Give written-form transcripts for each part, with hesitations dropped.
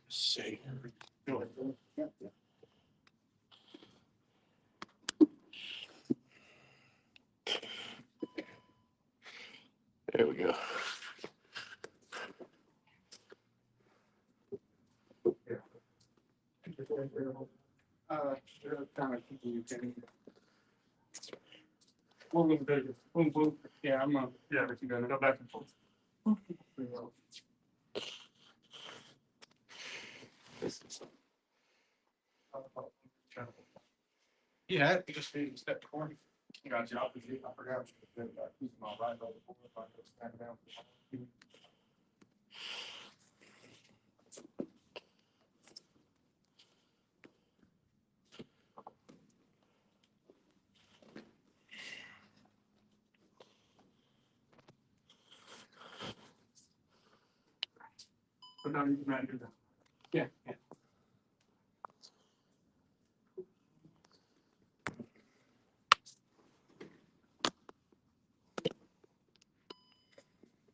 See. There we go. Yeah, I'm gonna. Yeah, but you gotta go back and forth. Yeah, you just need to step forward. Got you. I forgot. Keep my right over the board, if I go stand down. But now you can do that. Yeah.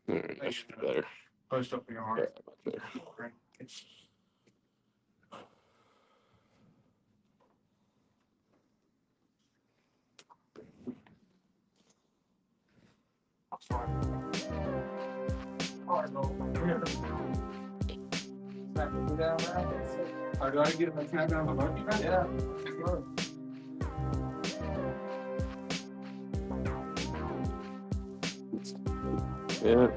All right, that should be better. Post up your arm. Yeah, much better. Do I get a snap down the monkey? Yeah. Yeah.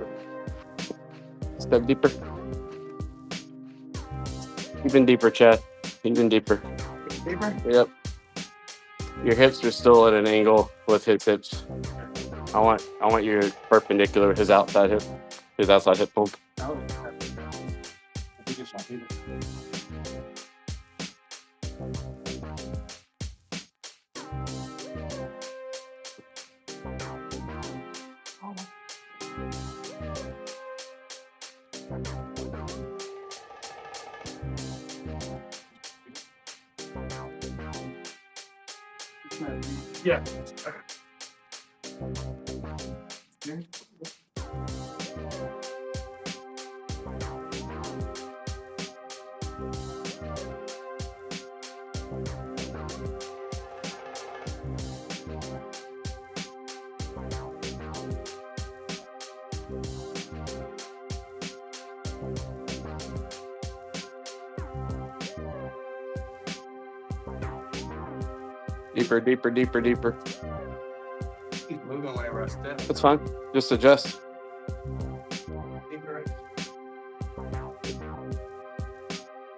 Step deeper. Even deeper, Chad. Even deeper. Deeper? Yep. Your hips are still at an angle with his hips. I want you perpendicular with his outside hip pull. Oh. I think it's not either. Yeah. Deeper, deeper, deeper, deeper. Keep moving whenever I step. That's fine. Just adjust. Deeper.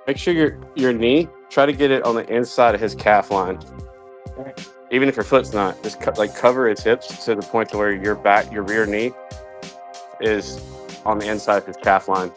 Make sure your knee, try to get it on the inside of his calf line. Even if your foot's not, just cover his hips to the point to where your rear knee is on the inside of his calf line.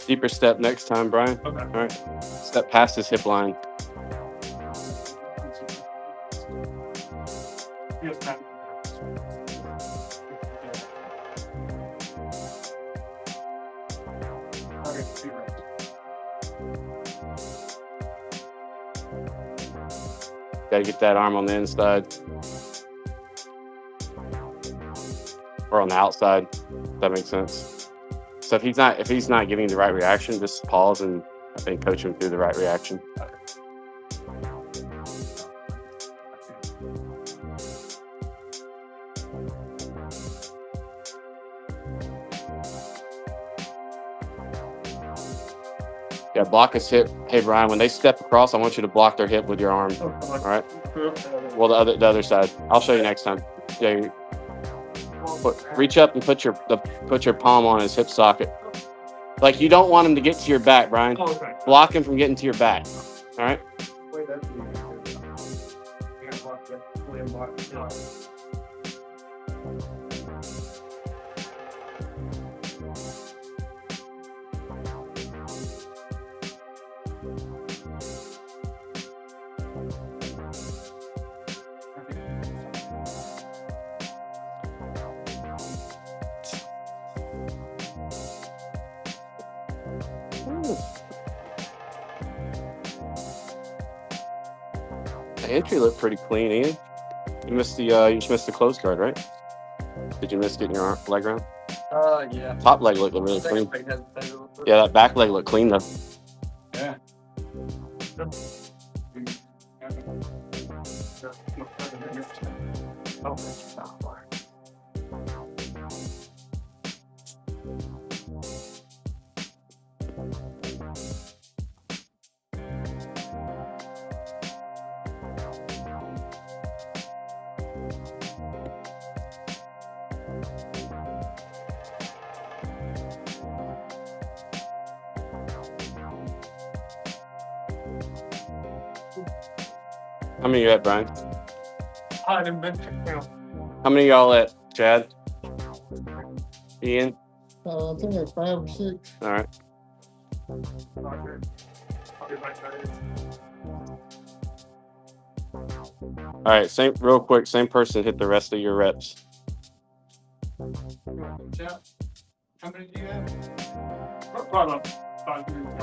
Deeper step next time, Brian. Okay. All right. Step past his hip line. Yes, ma'am. Gotta get that arm on the inside. Or on the outside, if that makes sense. So if he's not getting the right reaction, just pause and I think coach him through the right reaction. Yeah, block his hip. Hey Brian, when they step across, I want you to block their hip with your arm. All right. Well, the other side. I'll show you next time. Yeah. Reach up and put your palm on his hip socket. Like you don't want him to get to your back, Brian. Block him from getting to your back. All right. The entry looked pretty clean, Ian. You missed the you just missed the close guard, right? Did you miss getting your leg round? Yeah. Top leg looked really clean. Yeah, that back leg looked clean though. Yeah. How many you at, Brian? I didn't mention. How many y'all at, Chad? Ian? I think like 5 or 6. All right. All right. Same, real quick. Same person hit the rest of your reps. How many do you have? Probably 5 minutes.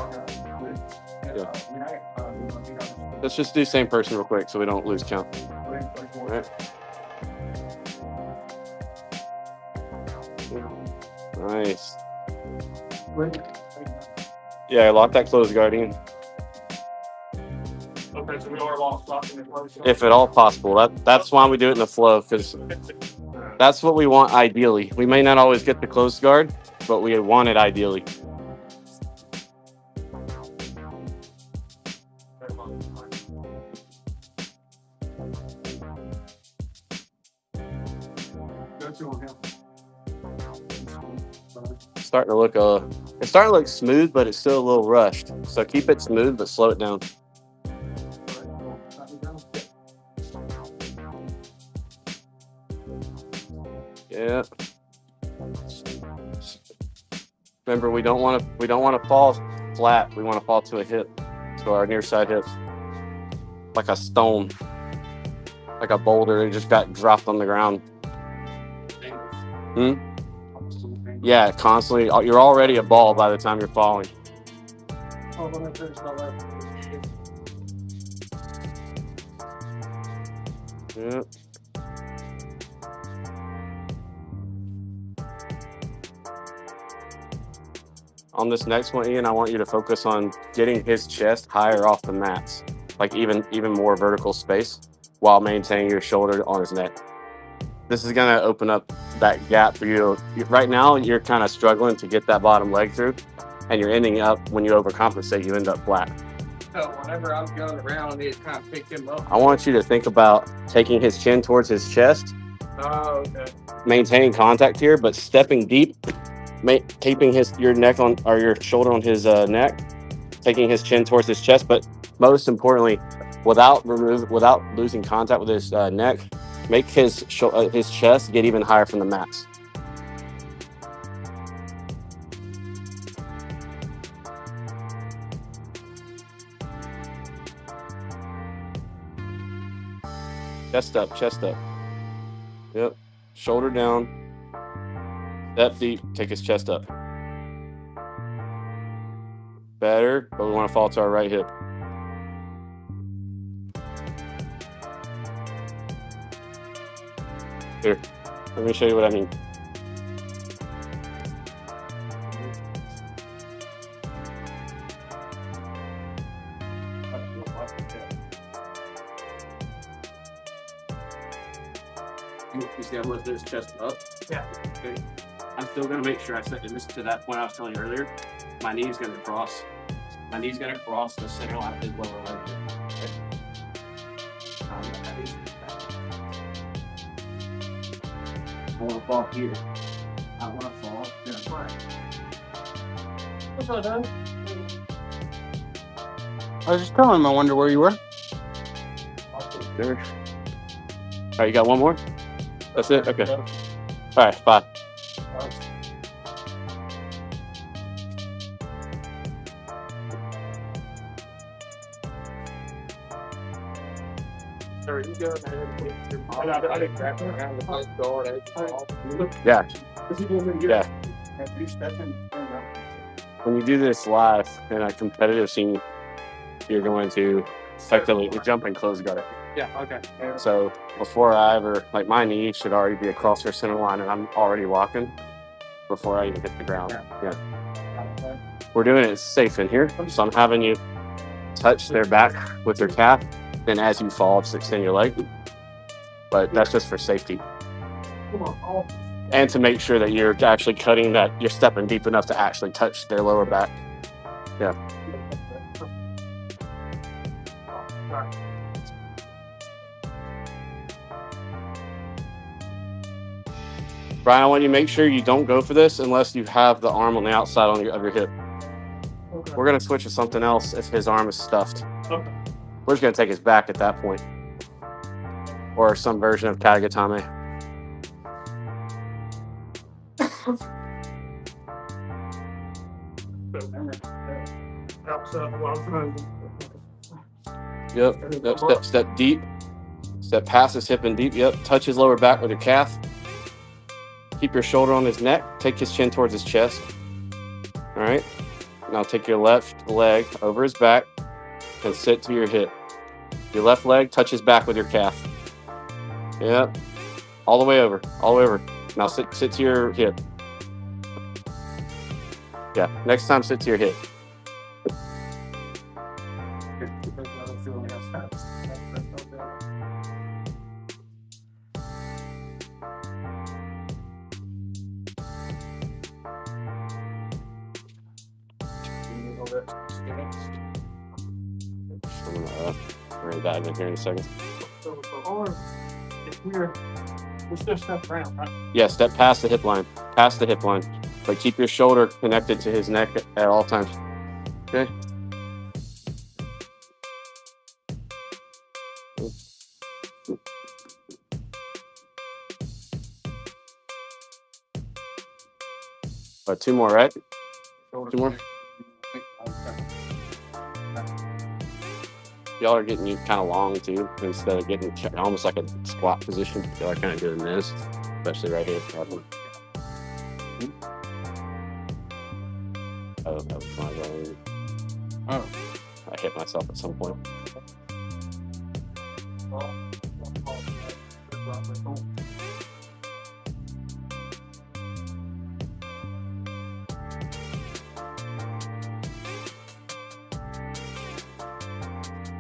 Let's just do same person real quick so we don't lose count. All right. Nice. Yeah, lock that close guardian. Okay, so we are locking the close. If at all possible. That's why we do it in the flow, because that's what we want ideally. We may not always get the close guard, but we want it ideally. Starting to look it's starting to look smooth, but it's still a little rushed. So keep it smooth, but slow it down. Yeah. Remember, we don't want to fall flat. We want to fall to a hip, to our near side hip, like a stone, like a boulder that just got dropped on the ground. Yeah, constantly. You're already a ball by the time you're falling. Yeah. On this next one, Ian, I want you to focus on getting his chest higher off the mats, like even more vertical space, while maintaining your shoulder on his neck. This is going to open up that gap for you. Right now, you're kind of struggling to get that bottom leg through, and you're ending up, when you overcompensate, you end up flat. So whenever I'm going around, it kind of picked him up. I want you to think about taking his chin towards his chest, Okay. maintaining contact here, but stepping deep, keeping your neck on, or your shoulder on his neck, taking his chin towards his chest, but most importantly, without losing contact with his neck, make his chest get even higher from the mats. Chest up, chest up. Yep. Shoulder down. Step deep. Take his chest up. Better, but we want to fall to our right hip. Here, let me show you what I mean. You see, I lift his chest up. Yeah. Okay. I'm still gonna make sure I set this to that point I was telling you earlier. My knee's gonna cross. My knee's gonna cross the center line of his lower leg. Okay. I want to fall here. I want to fall in a flat. What's that done? I was just telling him I wonder where you were. There. All right, you got one more? That's it? Okay. All right, 5. Sorry, you go ahead. I didn't grab it around the place door. Yeah. Yeah. When you do this live in a competitive scene, you're going to effectively jump and close guard it. Yeah, okay. So before I ever, like my knee should already be across her center line and I'm already walking before I even hit the ground. Yeah. We're doing it safe in here. So I'm having you touch their back with your calf. Then as you fall, just extend your leg. But that's just for safety. And to make sure that you're actually cutting that, you're stepping deep enough to actually touch their lower back. Yeah. Brian, I want you to make sure you don't go for this unless you have the arm on the outside of your hip. Okay. We're going to switch to something else if his arm is stuffed. Okay. We're just going to take his back at that point. Or some version of Katagatame. Yep. Step deep. Step past his hip and deep. Yep. Touch his lower back with your calf. Keep your shoulder on his neck. Take his chin towards his chest. All right. Now take your left leg over his back and sit to your hip. Your left leg, touch his back with your calf. Yep. All the way over. All the way over. Now sit to your hip. Yeah. Next time, sit to your hip. I'm gonna bring that in here in a second. So for arm, if we're still step around, right? Yeah, step past the hip line. Past the hip line. But keep your shoulder connected to his neck at all times. Okay? Two more, right? Two more. Y'all are getting kind of long too, instead of getting almost like a squat position. Y'all are kind of doing this, especially right here. Oh, that was my wrong. Oh, I hit myself at some point.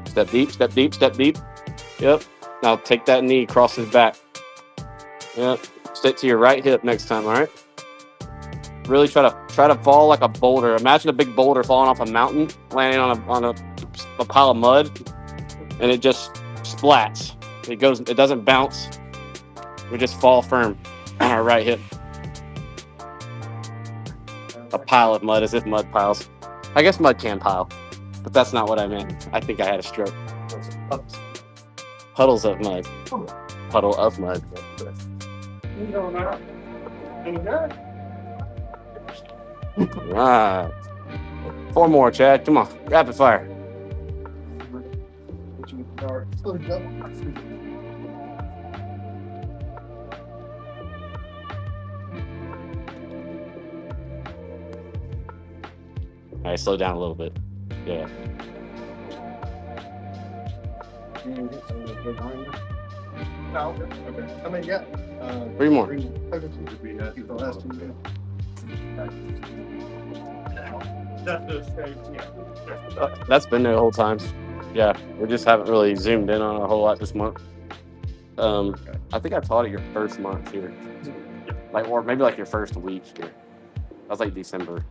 Step deep, step deep, step deep. Yep. Now take that knee, cross his back. Yep. Stick to your right hip next time, all right? Really try to fall like a boulder. Imagine a big boulder falling off a mountain, landing on a pile of mud, and it just splats. It doesn't bounce. We just fall firm on our right hip. A pile of mud, as if mud piles. I guess mud can pile, but that's not what I meant. I think I had a stroke. Puddles of mud. Puddle of mud. Right. 4 more, Chad. Come on. Rapid fire. All right, slow down a little bit. Yeah. No, okay. I mean, yeah. 3 more. The last 2 minutes. That's been there the whole time. Yeah, we just haven't really zoomed in on a whole lot this month. I think I taught it your first month here, or maybe like your first week here. That was like December.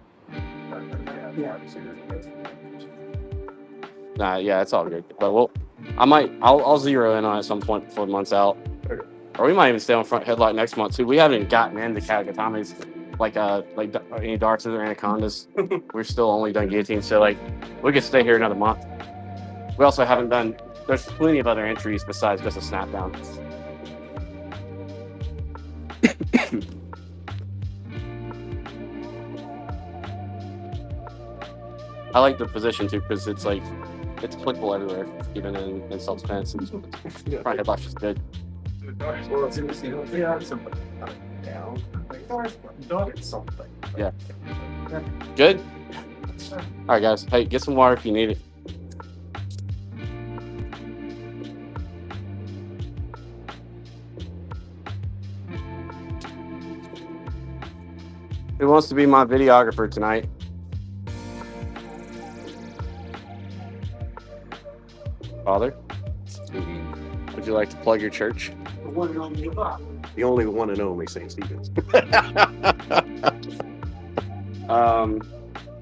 Nah, yeah, it's all good. But I'll zero in on it at some point before the month's out, or we might even stay on front headlight next month too. We haven't even gotten into Katagatames, like any darts or anacondas. We're still only done guillotines, so like we could stay here another month. We also haven't done. There's plenty of other entries besides just a snap down. I like the position too because it's applicable everywhere, even in self-defense. Front headlock's just good. Yeah. Good. All right, guys. Hey, get some water if you need it. Who wants to be my videographer tonight? Father, would you like to plug your church? The only one and only St. Stephen's.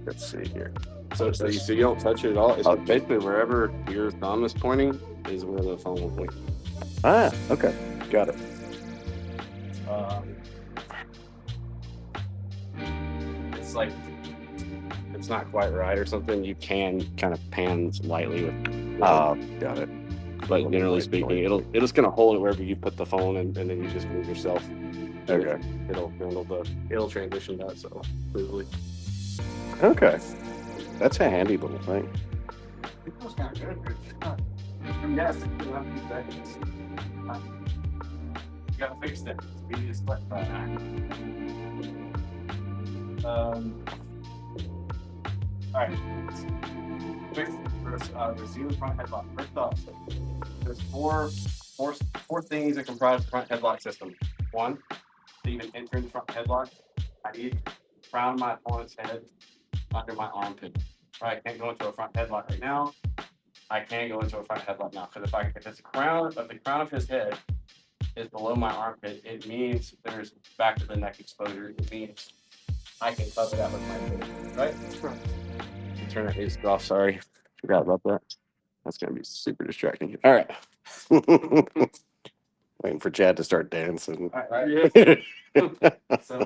Let's see here. So you don't touch it at all. It's basically wherever your thumb is pointing is where the phone will point. Ah, okay. Got it. It's like it's not quite right or something. You can kind of pan lightly with. Got it. But generally speaking, it'll just gonna hold it wherever you put the phone, and then you just move yourself. Okay. It'll transition that so smoothly. Okay. That's a handy little thing. It was kind of good. Yes, you have to do that. You gotta fix that. We need to select by that. Alright. Fix resume front headlock. First off, there's four things that comprise the front headlock system. One, to even enter the front headlock, I need the crown of my opponent's head under my armpit. Right, I can't go into a front headlock right now. I can't go into a front headlock now because if the crown of his head is below my armpit, it means there's back of the neck exposure. It means I can cover that with my foot. Right? Turn that music off. Sorry, forgot about that. That's gonna be super distracting. All right. Waiting for Chad to start dancing. All right. So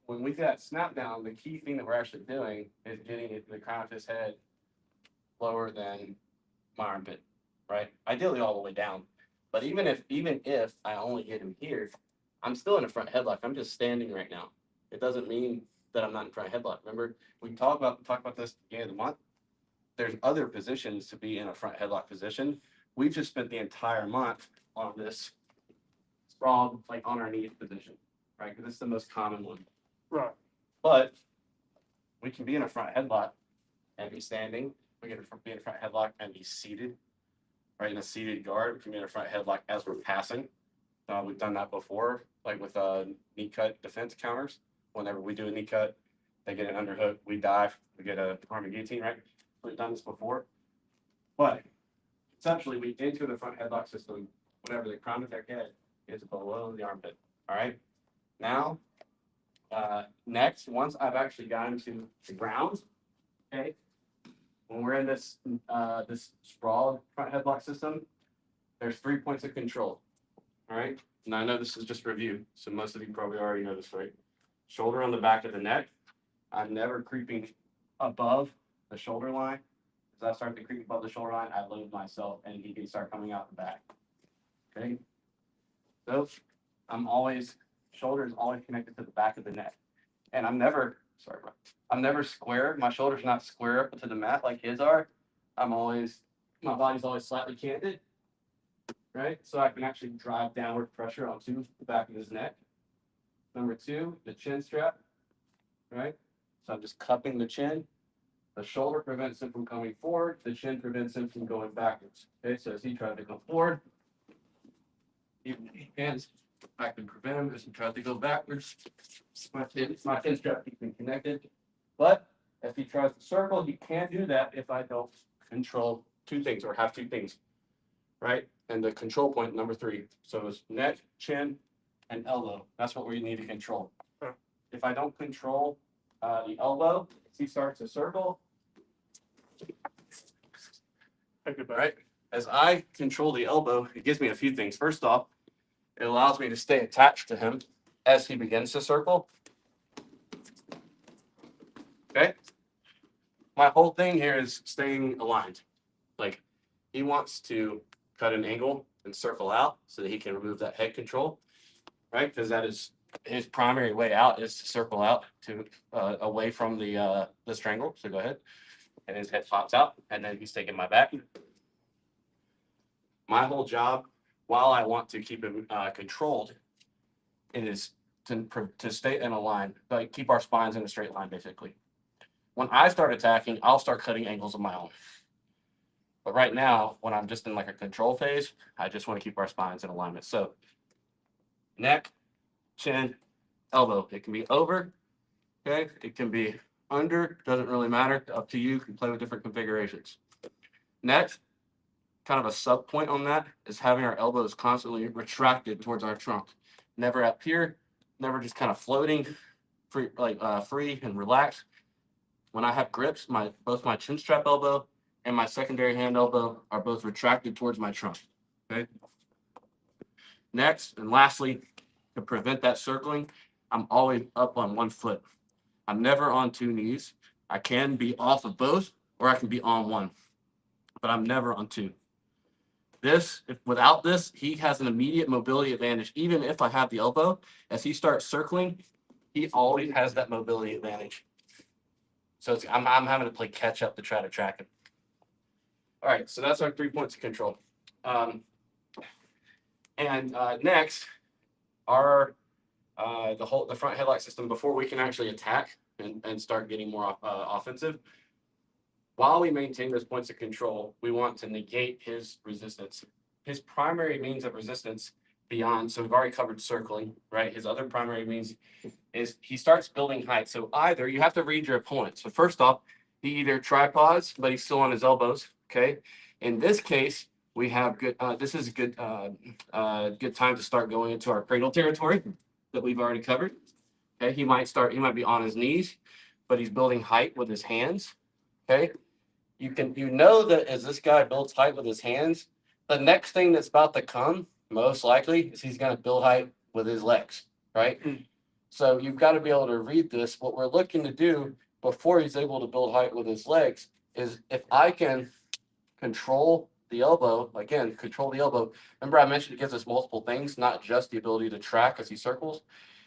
when we got snap down, the key thing that we're actually doing is getting the crown of his head lower than my armpit, right? Ideally all the way down. But even if I only get him here, I'm still in a front headlock. I'm just standing right now. It doesn't mean that I'm not in front headlock. Remember, we talk about this at the beginning of the month. There's other positions to be in a front headlock position. We've just spent the entire month on this sprawled, like on our knees position, right? Because it's the most common one. Right. But we can be in a front headlock and be standing. We can be in a front headlock and be seated, right? In a seated guard. We can be in a front headlock as we're passing. We've done that before, like with knee cut defense counters. Whenever we do a knee cut, they get an underhook, we dive, we get a arm guillotine, right? We've done this before. But conceptually, we enter the front headlock system whenever the crown of their head is below the armpit. All right. Now, next, once I've actually gotten to the ground, okay, when we're in this sprawled front headlock system, there's 3 points of control. All right. Now I know this is just review, so most of you probably already know this, right? Shoulder on the back of the neck. I'm never creeping above the shoulder line. As I start to creep above the shoulder line, I load myself and he can start coming out the back. Okay. So shoulder is always connected to the back of the neck. And I'm never square. My shoulder's not square up to the mat like his are. My body's always slightly canted. Right? So I can actually drive downward pressure onto the back of his neck. Number two, the chin strap. Right? So I'm just cupping the chin. The shoulder prevents him from coming forward. The chin prevents him from going backwards. Okay, so as he tries to go forward, even hands, I can prevent him as he tries to go backwards. My chin strap keeps him connected. But if he tries to circle, he can't do that if I don't control two things or have two things. Right? And the control point, number three. So it's neck, chin, and elbow. That's what we need to control. If I don't control the elbow, he starts to circle. Right? As I control the elbow, it gives me a few things. First off, it allows me to stay attached to him as he begins to circle. Okay? My whole thing here is staying aligned. Like, he wants to cut an angle and circle out so that he can remove that head control, right? Because that is his primary way out, is to circle out to away from the strangle. So go ahead, and his head pops out, and then he's taking my back. My whole job, while I want to keep him controlled, is to stay in a line, like keep our spines in a straight line, basically. When I start attacking, I'll start cutting angles of my own. But right now, when I'm just in like a control phase, I just want to keep our spines in alignment. So neck, chin, elbow. It can be over, Okay, it can be under, doesn't really matter. Up to you. You can play with different configurations. Next, kind of a sub point on that is having our elbows constantly retracted towards our trunk. Never up here, never just kind of floating, free and relaxed. When I have grips, both my chin strap elbow and my secondary hand elbow are both retracted towards my trunk. Okay. Next and lastly, to prevent that circling, I'm always up on one foot. I'm never on two knees. I can be off of both, or I can be on one, but I'm never on two. Without this, he has an immediate mobility advantage. Even if I have the elbow, as he starts circling, he always has that mobility advantage. So I'm having to play catch up to try to track him. All right, so that's our 3 points of control. Next, the front headlock system, before we can actually attack and start getting more offensive. While we maintain those points of control, we want to negate his resistance. His primary means of resistance beyond, so we've already covered circling, right? His other primary means is he starts building height. So either you have to read your opponent. So first off, he either tripods, but he's still on his elbows. Okay. In this case, we have good. This is a good time to start going into our cradle territory that we've already covered. Okay. He might be on his knees, but he's building height with his hands. Okay. You know that as this guy builds height with his hands, the next thing that's about to come, most likely, is he's going to build height with his legs, right? So you've got to be able to read this. What we're looking to do before he's able to build height with his legs is if I can control the elbow, Remember I mentioned it gives us multiple things, not just the ability to track as he circles.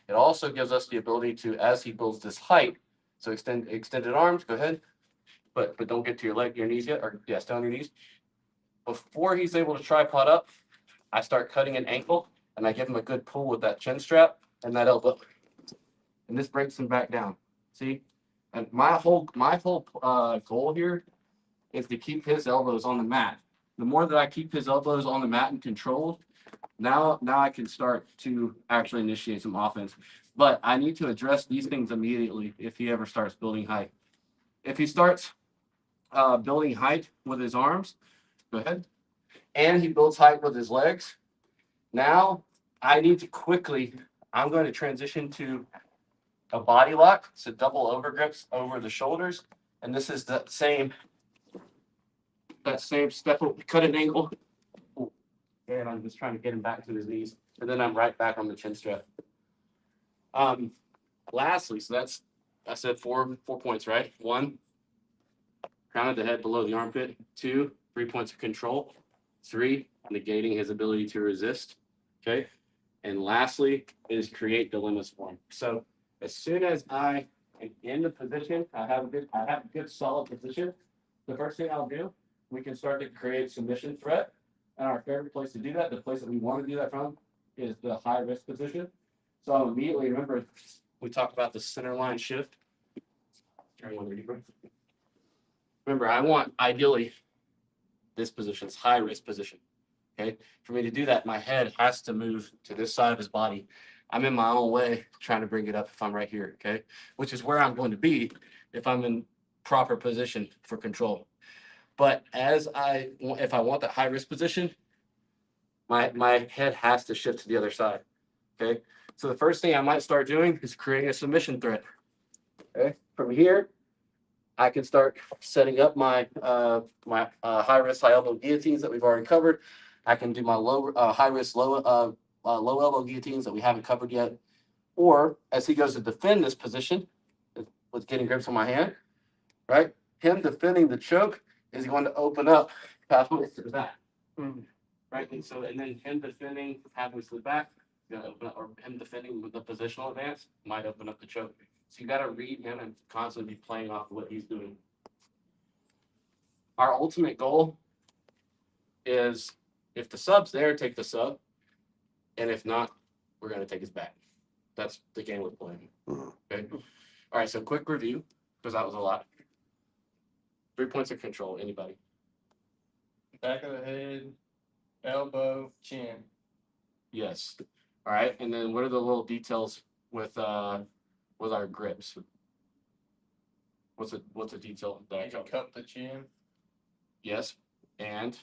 It also gives us the ability to, as he builds this height, so extended arms, go ahead. But don't get to your knees yet, or stay on your knees. Before he's able to tripod up, I start cutting an ankle, and I give him a good pull with that chin strap and that elbow. And this breaks him back down. See? And my whole goal here is to keep his elbows on the mat. The more that I keep his elbows on the mat and controlled, now I can start to actually initiate some offense. But I need to address these things immediately if he ever starts building height. If he starts building height with his arms, go ahead, and he builds height with his legs, now I need to I'm going to transition to a body lock, so double over grips over the shoulders, and this is that same step, cut an angle, and I'm just trying to get him back to his knees, and then I'm right back on the chin strap. Lastly, so I said four points, right? 1, crown of the head below the armpit. 2, 3 points of control. 3, negating his ability to resist. Okay. And lastly is create dilemmas for him. So as soon as I am in the position, I have a good solid position. The first thing I'll do, we can start to create submission threat. And our favorite place to do that, the place that we want to do that from, is the high risk position. So I'll immediately remember we talked about the center line shift. Remember, I want ideally this position's high risk position. Okay. For me to do that, my head has to move to this side of his body. I'm in my own way trying to bring it up if I'm right here. Okay. Which is where I'm going to be if I'm in proper position for control. But if I want that high risk position, my head has to shift to the other side. Okay. So the first thing I might start doing is creating a submission threat. Okay. From here, I can start setting up my high risk, high elbow guillotines that we've already covered. I can do my high risk, low elbow guillotines that we haven't covered yet. Or as he goes to defend this position with getting grips on my hand, right? Him defending the choke is going to open up pathways to the back, right? And then him defending pathways to the back, going to open up, or him defending with the positional advance might open up the choke. So you got to read him and constantly be playing off of what he's doing. Our ultimate goal is if the sub's there, take the sub. And if not, we're going to take his back. That's the game we're playing. Okay. All right. So quick review, because that was a lot. 3 points of control. Anybody? Back of the head, elbow, chin. Yes. All right. And then what are the little details with our grips? What's a detail that I You can cover? cup the chin. Yes, and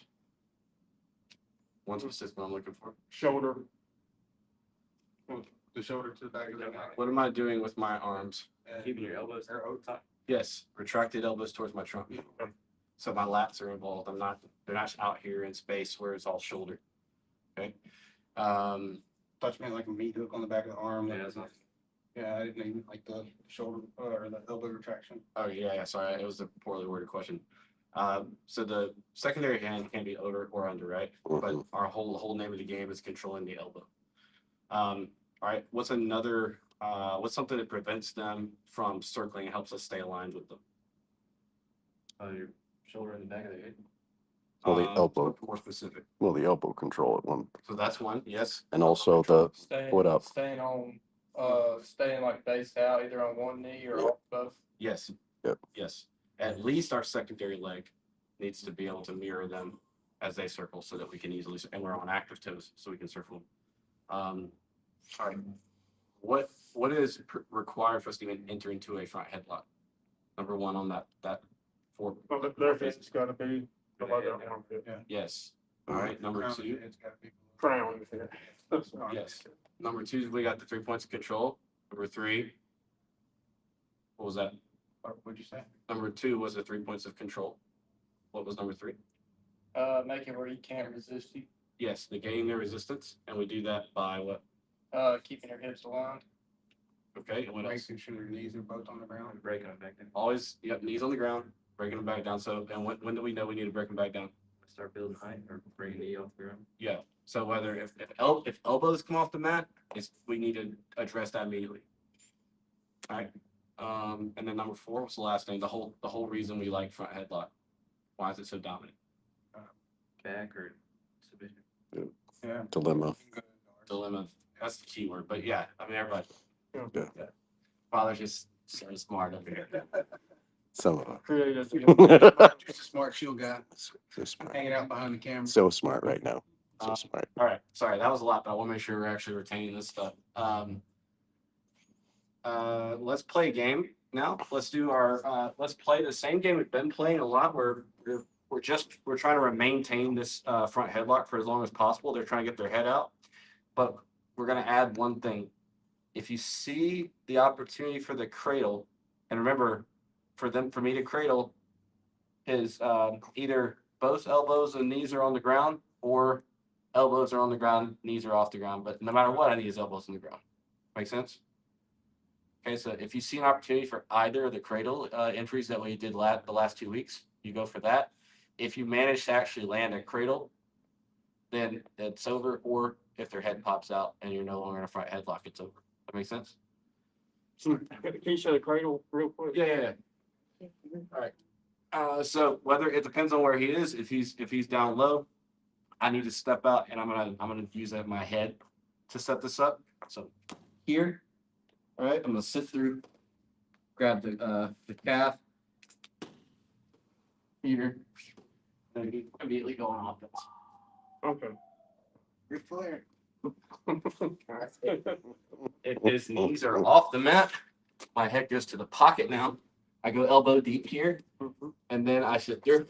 one specific I'm looking for. Shoulder. The shoulder to the back of the neck. What am I doing with my arms? Keeping your elbows there over top. Yes, retracted elbows towards my trunk. So my lats are involved. They're not out here in space where it's all shoulder. Okay. Touch me like a meat hook on the back of the arm. Yeah, that's not- Yeah, I didn't mean like the shoulder or the elbow retraction. Oh yeah, sorry, it was a poorly worded question. So the secondary hand can be over or under, right? But our whole name of the game is controlling the elbow. All right, what's something that prevents them from circling and helps us stay aligned with them? Your shoulder in the back of the head. Well, the elbow. More specific. Well, the elbow control at one, So that's one, yes. and also the foot up. Staying like face out, either on one knee or off both. Yes. Yep. Yes. At least our secondary leg needs to be able to mirror them as they circle so that we can easily, and we're on active toes, so we can circle. All right. What is required for us to even enter into a front headlock? Number one on that four. Their face got to be below their armpit. Yes. All right. Number two. It's gotta be. Crown. Yes. Number two, we got the 3 points of control. Number three. What was that? What'd you say? Number two was the 3 points of control. What was number three? Make it where you can't resist you. Yes, negating their resistance, and we do that by what? Keeping your hips aligned. Okay, and what else? Making sure your knees are both on the ground. Breaking it back then. Always, yep, knees on the ground, breaking them back down. So, and when do we know we need to break them back down? Start building height or bringing the knee off the ground. Yeah. So whether if elbows come off the mat, we need to address that immediately. All right. And then number four was the last thing. The whole reason we like front headlock. Why is it so dominant? Back or submission. Yeah. Dilemma. Dilemma. That's the key word. But yeah, I mean everybody. Yeah. Father's just so smart up here. Some of Creative. them. Just a smart shield guy So smart. hanging out behind the camera. So smart right now. So smart. All right. Sorry, that was a lot, but I want to make sure we're actually retaining this stuff. Let's play a game now. Let's play the same game we've been playing a lot. We're trying to maintain this front headlock for as long as possible. They're trying to get their head out, but we're going to add one thing. If you see the opportunity for the cradle, and remember, for me to cradle is either both elbows and knees are on the ground, or elbows are on the ground, knees are off the ground. But no matter what, I need his elbows on the ground. Make sense? Okay, so if you see an opportunity for either of the cradle entries that we did the last 2 weeks, you go for that. If you manage to actually land a cradle, then it's over. Or if their head pops out and you're no longer in a front headlock, it's over. That makes sense? Can you show the cradle real quick? Yeah. All right. So whether it depends on where he is, if he's down low, I need to step out and I'm gonna use my head to set this up. So here, all right, I'm gonna sit through, grab the calf, here, and immediately go on offense. Okay. You're flaring. If his knees are off the mat, my head goes to the pocket now. I go elbow deep here, and then I sit there.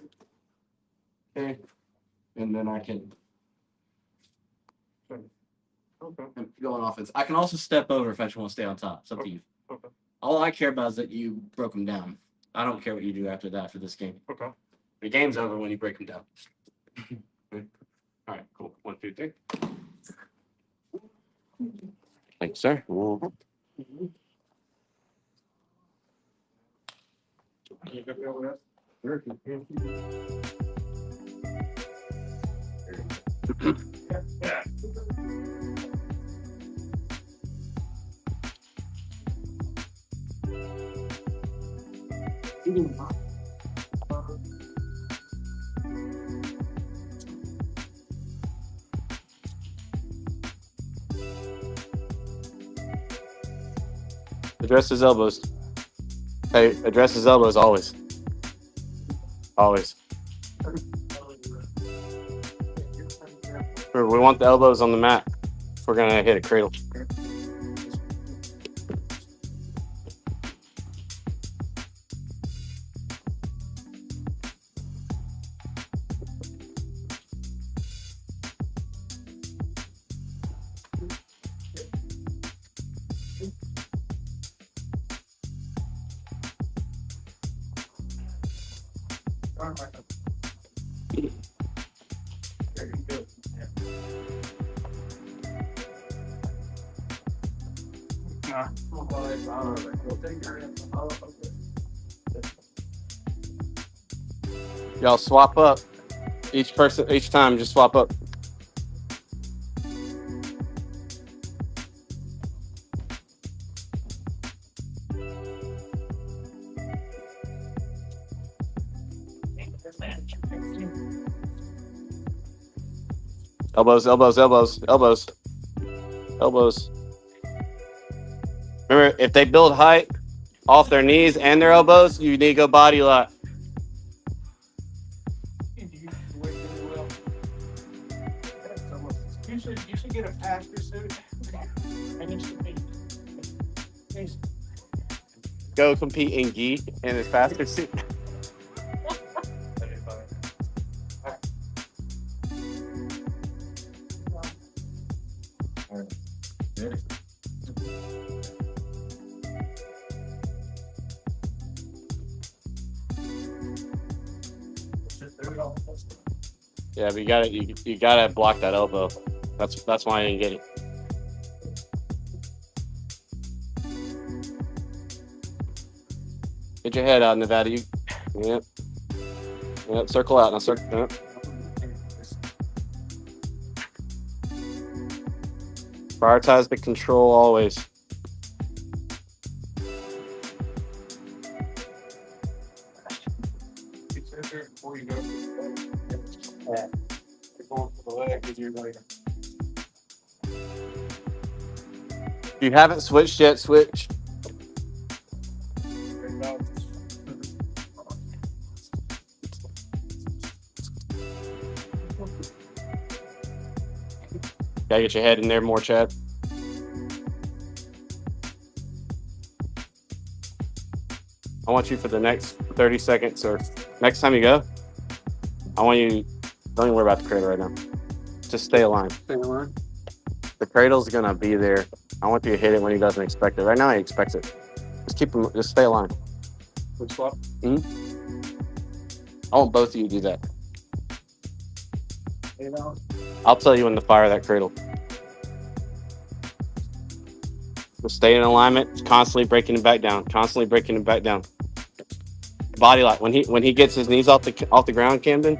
Okay. And then I can go on offense. I can also step over if I just want to stay on top. It's up to you. Okay. All I care about is that you broke them down. I don't care what you do after that for this game. Okay. The game's over when you break them down. Okay. All right, cool. 1, 2, 3. Thanks, sir. Mhm. You got me over there? Address his elbows. Hey, address his elbows always. Always. We want the elbows on the mat if we're gonna hit a cradle. Y'all swap up. Each person, each time, just swap up. Elbows, elbows, elbows, elbows, elbows. Remember, if they build height off their knees and their elbows, you need to go body lock. You should get a pastor suit. And you should be. Go compete in gi in his faster suit. Yeah, but you gotta you gotta block that elbow. That's why I didn't get it. Get your head out, Nevada. Yep. Yep. Circle out now. Circle. Yep. Prioritize the control always. Before you go. You're going for the leg because you're like. If you haven't switched yet, switch. Gotta get your head in there more, Chad. I want you for the next 30 seconds or next time you go, I want you, don't even worry about the cradle right now. Just stay aligned. Stay aligned. The cradle's gonna be there. I want you to hit it when he doesn't expect it. Right now he expects it. Just keep him, just stay aligned. Which swap? I want both of you to do that. You know. I'll tell you when to fire that cradle. Just stay in alignment, constantly breaking it back down, constantly breaking it back down. Body lock. When he gets his knees off the ground, Camden,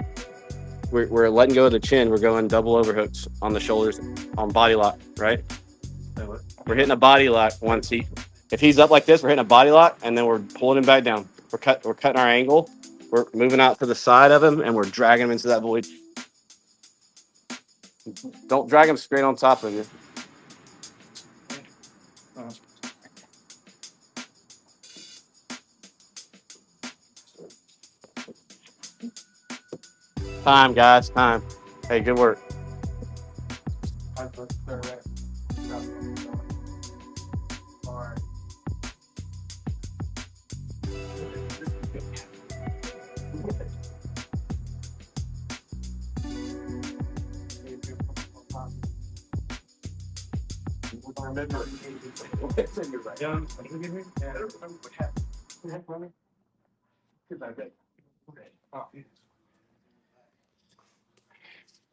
we're letting go of the chin. We're going double overhooks on the shoulders on body lock, right? We're hitting a body lock once if he's up like this, we're hitting a body lock and then we're pulling him back down. We're cutting our angle. We're moving out to the side of him and we're dragging him into that void. Don't drag him straight on top of you. Time, guys, time. Hey, good work.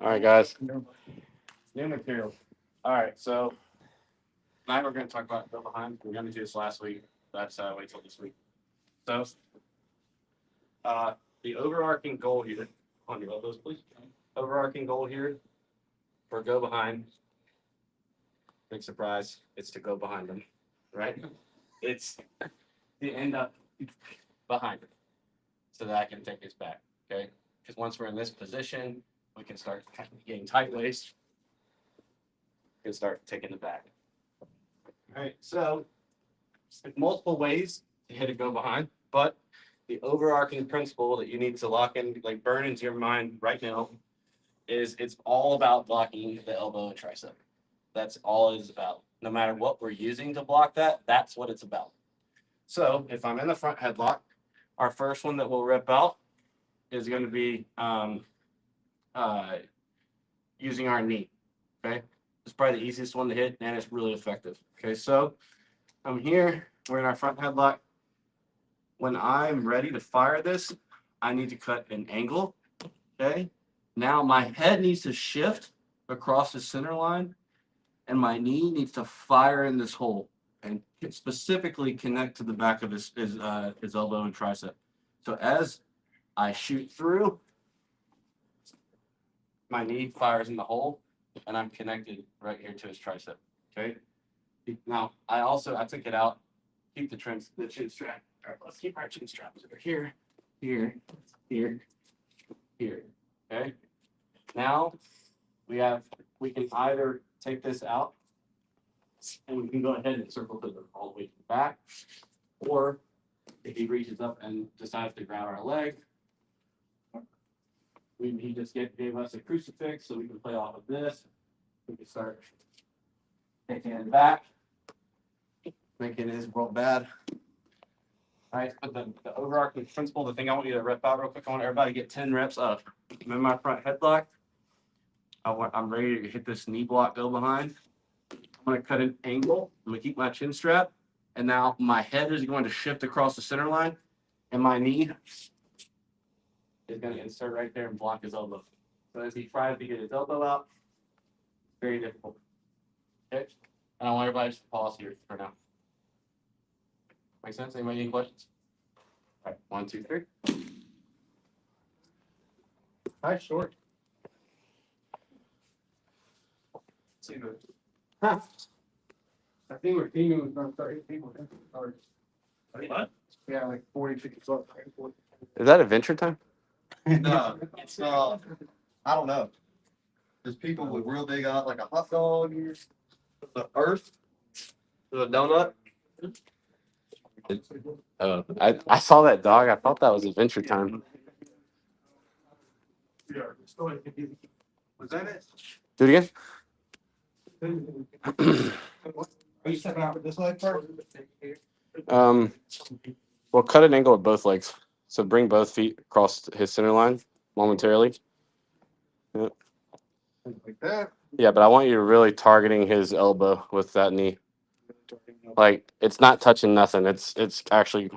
All right, guys. New material. All right, so tonight we're going to talk about go behind. We're going to do this last week. That's wait till this week. So, the overarching goal here. On your elbows, please. Overarching goal here for go behind. Big surprise. It's to go behind them, right? It's to end up behind it, so that I can take his back. Okay, because once we're in this position, we can start getting tight waist. We can start taking the back. All right, so there's multiple ways to hit a go behind, but the overarching principle that you need to lock in, like burn into your mind right now, is it's all about blocking the elbow and tricep. That's all it is about. No matter what we're using to block that, that's what it's about. So if I'm in the front headlock, our first one that we'll rip out is going to be using our knee. Okay, it's probably the easiest one to hit, and it's really effective. Okay, so I'm here. We're in our front headlock. When I'm ready to fire this, I need to cut an angle. Okay. Now my head needs to shift across the center line, and my knee needs to fire in this hole and specifically connect to the back of his elbow and tricep. So as I shoot through, my knee fires in the hole, and I'm connected right here to his tricep. Okay. Now I took it out. Keep the chin strap. All right, let's keep our chin straps over here, here, here, here. Okay. Now we can either take this out, and we can go ahead and circle all the way to the back, or if he reaches up and decides to grab our leg, he just gave us a crucifix, so we can play off of this. We can start taking it back, making his world bad. All right, but the overarching principle, the thing I want you to rep out real quick, I want everybody to get 10 reps of. I'm in my front headlock. I'm ready to hit this knee block, go behind. I'm going to cut an angle. I'm going to keep my chin strap. And now my head is going to shift across the center line. And my knee is going to insert right there and block his elbow. So as he tries to get his elbow out, very difficult. Okay? And I want everybody to pause here for now. Make sense? Anybody any questions? All right, 1, 2, 3. Hi, short. See the. I think we're teaming with about 30 people. What? Yeah, like 40, 50 bucks. Is that adventure time? No, it's I don't know. There's people with real big eyes, like a hot dog, the earth, the donut. I saw that dog. I thought that was Adventure Time. Was that it? Do it again. Are you stepping out with this leg first? Well, cut an angle at both legs. So bring both feet across his center line momentarily. Like that. Yeah, but I want you to really targeting his elbow with that knee. Like it's not touching nothing. It's actually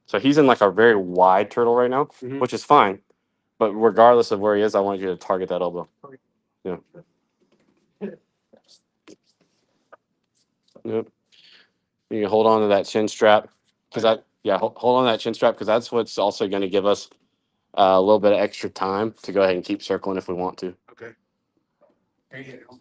so he's in like a very wide turtle right now, which is fine. But regardless of where he is, I want you to target that elbow. Yeah. Yep. You can hold on to that chin strap because hold on to that chin strap because that's what's also going to give us a little bit of extra time to go ahead and keep circling if we want to. Okay. There you go.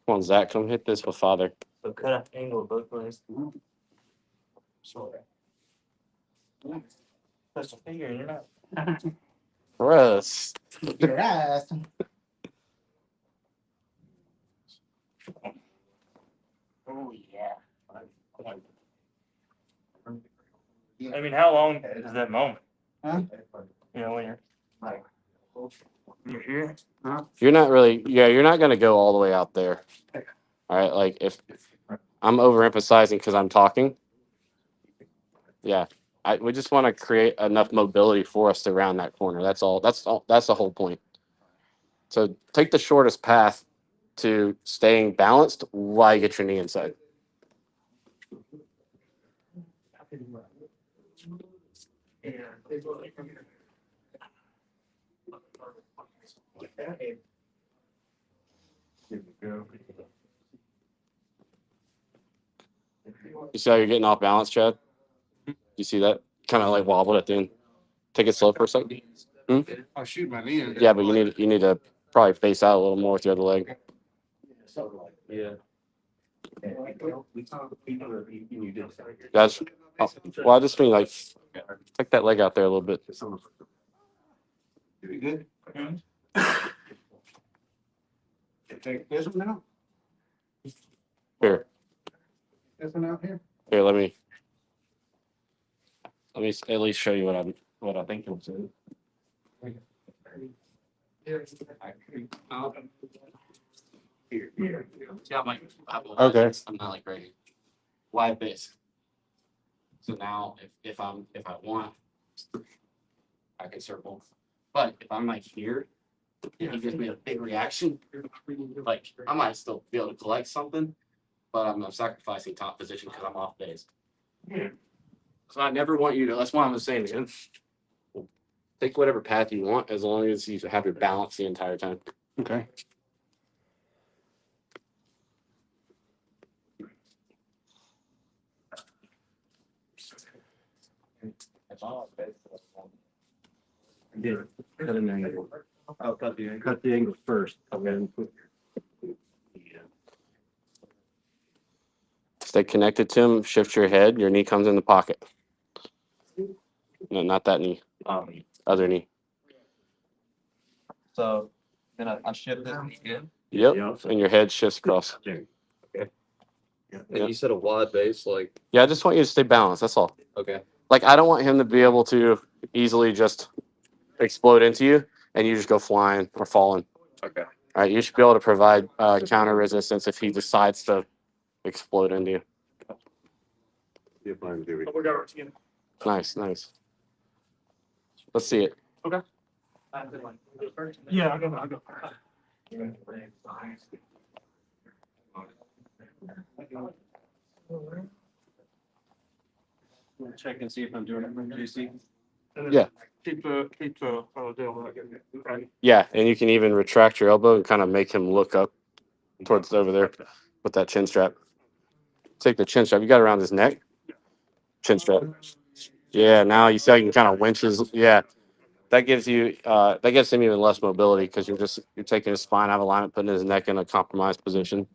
Come on, Zach, come hit this with father. So cut an angle both ways. Sorry. That's a figure, you're not. Gross. Your ass. Oh, yeah. I mean, how long is that moment? Huh? You know, when you're like, you're here. You're not really, you're not going to go all the way out there. All right. Like if I'm overemphasizing because I'm talking. Yeah. We just want to create enough mobility for us to round that corner. That's all. That's the whole point. So take the shortest path to staying balanced while you get your knee inside. You see how you're getting off balance, Chad? You see that? Kind of like wobbled at the end. Take it slow for a second. I'll shoot my knee. Yeah, but you need to probably face out a little more with the other leg. Yeah. That's well, I just mean like take that leg out there a little bit. You good? Take this one out. Here, This one out here. here. Let me at least show you what I think you'll do. Here. Yeah, Okay. I'm not like ready. Wide base. So now if I want, I can circle. But if I'm like here, and he gives me a big reaction, like I might still be able to collect something. but I'm sacrificing top position because I'm off base. So I never want you to. That's why I'm saying, man, take whatever path you want as long as you have your balance the entire time. Okay. Cut an angle. I'll cut the angle. Cut the angle first. Okay. Stay connected to him. Shift your head. Your knee comes in the pocket. No, not that knee. Other knee. So then I shift this again. Yep. And your head shifts across. And you said a wide base, like, Yeah, I just want you to stay balanced. That's all. okay. Like, I don't want him to be able to easily just explode into you and you just go flying or falling. Okay. All right. You should be able to provide counter resistance if he decides to explode into you. We got our team. Nice. Nice. Let's see it. Yeah, I'll go. Check and see if I'm doing it from JC. Yeah. Keep the deal. Right. Yeah. And you can even retract your elbow and kind of make him look up towards over there with that chin strap. Take the chin strap. You got it around his neck. Chin strap. Yeah. Now you see how you can kind of winch his. Yeah. That gives you that gives him even less mobility because you're taking his spine out of alignment, putting his neck in a compromised position.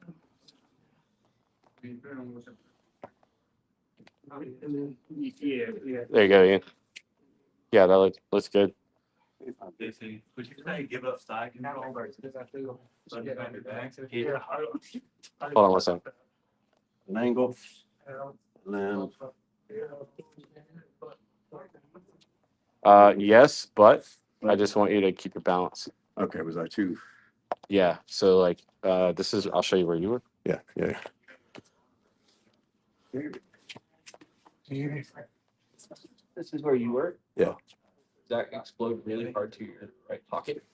Yeah. There you go, Ian. Yeah, that looks good. Would you say give up side control versus Yeah. Hold on one second. An angle. And then Yes, but I just want you to keep your balance. okay, was I too? Yeah. So like this is I'll show you where you were. Yeah, yeah. This is where you were. Yeah. Does that explode really hard to your right pocket?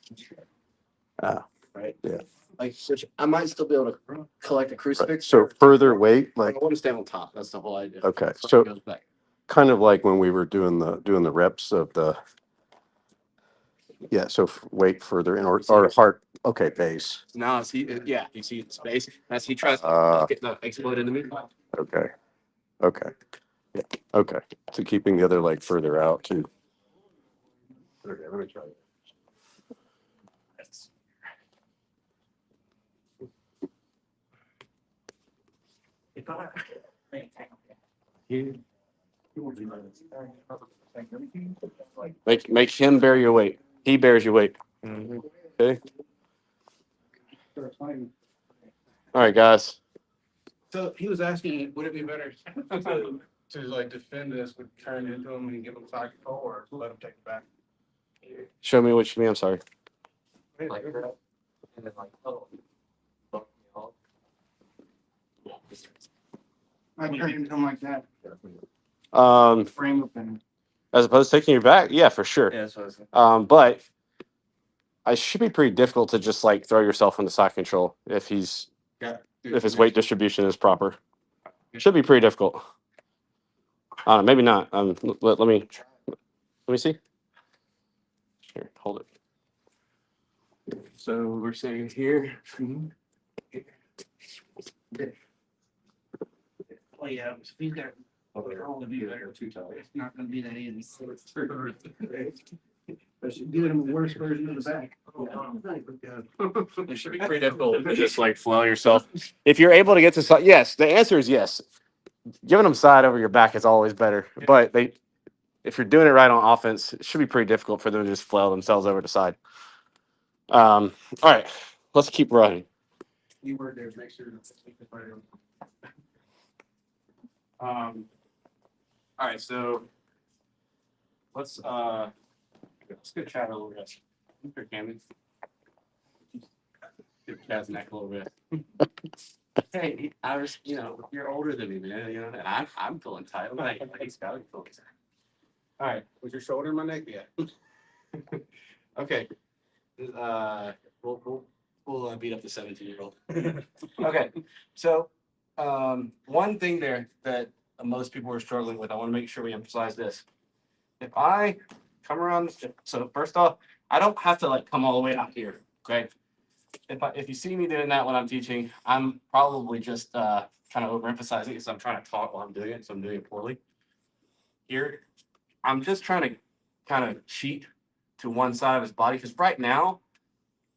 Right. Yeah. Like, which I might still be able to collect a Right. crucifix. So further weight, Like, like I want to stand on top. That's the whole idea. okay, So so it goes back. kind of like when we were doing the reps of the. Yeah, so weight further in or heart. Okay, base. Now is he? Yeah, you see the space as he tries to get the explode into me. Okay. Okay. Yeah. Okay. So keeping the other leg further out too. Okay, let me try it. Make him bear your weight. He bears your weight. Okay. All right, guys. So he was asking, would it be better to like defend this, would turn into him and give him side control, or let him take it back? Show me what you mean. I'm sorry. Like that. And then like, oh. I turn into him like that, frame up and. As opposed to taking your back, yeah, for sure. Yeah, that's what I was saying. But it should be pretty difficult to just like throw yourself into side control if his weight distribution is proper. Should be pretty difficult. Maybe not. Let me see. Here, hold it. So we're saying here. Oh, yeah, if he's got. It'll be better. It's not gonna be that easy. But you give him a worse version of the back. It should be pretty difficult to just like flail yourself. If you're able to get to side, yes, the answer is yes. Giving them side over your back is always better. But if you're doing it right on offense, it should be pretty difficult for them to just flail themselves over to side. All right, let's keep running. You were there, make sure. All right, so let's get Chad a little rest. Here, Camden. Give Chad's neck a little rest. Hey, I was, you're older than me, man. And I'm feeling tight. I'm like, he's got to feel tight. All right, was your shoulder in my neck? Yeah. Okay. We'll beat up the 17-year-old. Okay, so One thing there that most people are struggling with, I want to make sure we emphasize this. If I come around, so first off, I don't have to like come all the way out here. Okay. If you see me doing that when I'm teaching, I'm probably just kind of overemphasizing it because I'm trying to talk while I'm doing it, so I'm doing it poorly. Here, I'm just trying to kind of cheat to one side of his body because right now,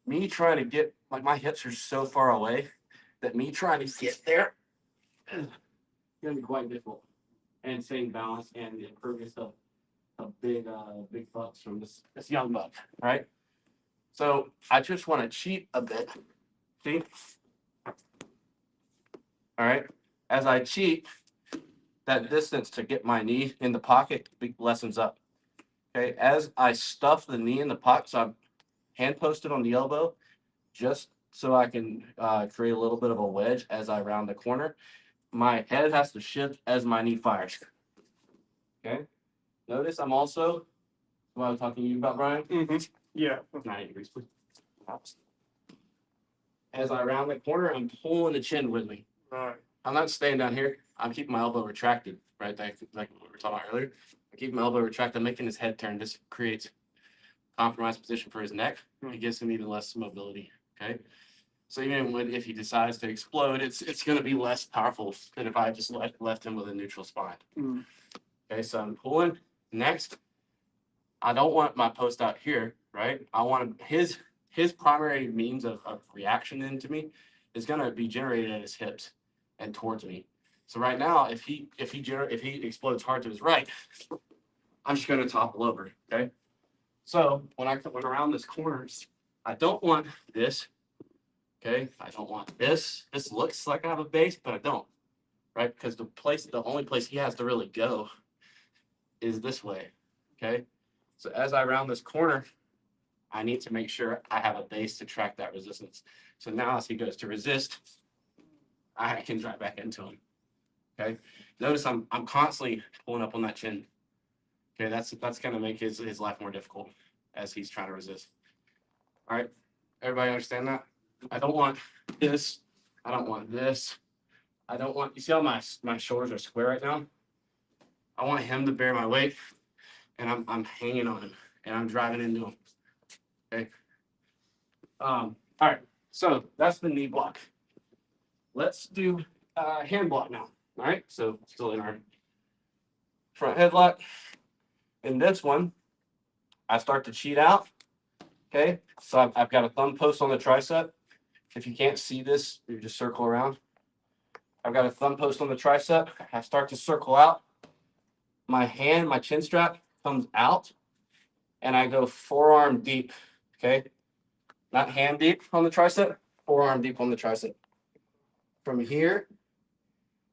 me trying to get like my hips are so far away that me trying to get there is gonna be quite difficult. And staying balanced and improving stuff a big bucks from this young buck, right? So I just want to cheat a bit. See? All right. As I cheat, that distance to get my knee in the pocket lessens up. Okay. As I stuff the knee in the pocket, so I'm hand posted on the elbow, just so I can create a little bit of a wedge as I round the corner. My head has to shift as my knee fires. Okay. Notice I'm also, what I was talking to you about, Brian. Yeah. 90 degrees, please. As I round the corner, I'm pulling the chin with me. Right. I'm not staying down here. I'm keeping my elbow retracted, right? Like what we were talking about earlier. I keep my elbow retracted, I'm making his head turn. This creates compromised position for his neck. It gives him even less mobility. Okay. So even if he decides to explode, it's going to be less powerful than if I just left him with a neutral spine. Okay, so I'm pulling. Next, I don't want my post out here, right? I want his primary means of reaction into me is going to be generated at his hips and towards me. So right now, if he explodes hard to his right, I'm just going to topple over. Okay. So when I come around this corner, I don't want this. Okay, I don't want this. This looks like I have a base, but I don't, right? Because the only place he has to really go is this way. Okay, so as I round this corner, I need to make sure I have a base to track that resistance. So now as he goes to resist, I can drive back into him. Okay, notice I'm constantly pulling up on that chin. Okay, that's gonna make his life more difficult as he's trying to resist. All right, everybody understand that? I don't want this. I don't want this. I don't want, you see how my shoulders are square right now? I want him to bear my weight and I'm hanging on him and I'm driving into him. Okay. All right. So that's the knee block. Let's do hand block now. All right. So still in our front headlock. In this one, I start to cheat out. Okay. So I've got a thumb post on the tricep. If you can't see this, you just circle around. I've got a thumb post on the tricep. I start to circle out. My hand, my chin strap comes out, and I go forearm deep. Okay, not hand deep on the tricep, forearm deep on the tricep. From here,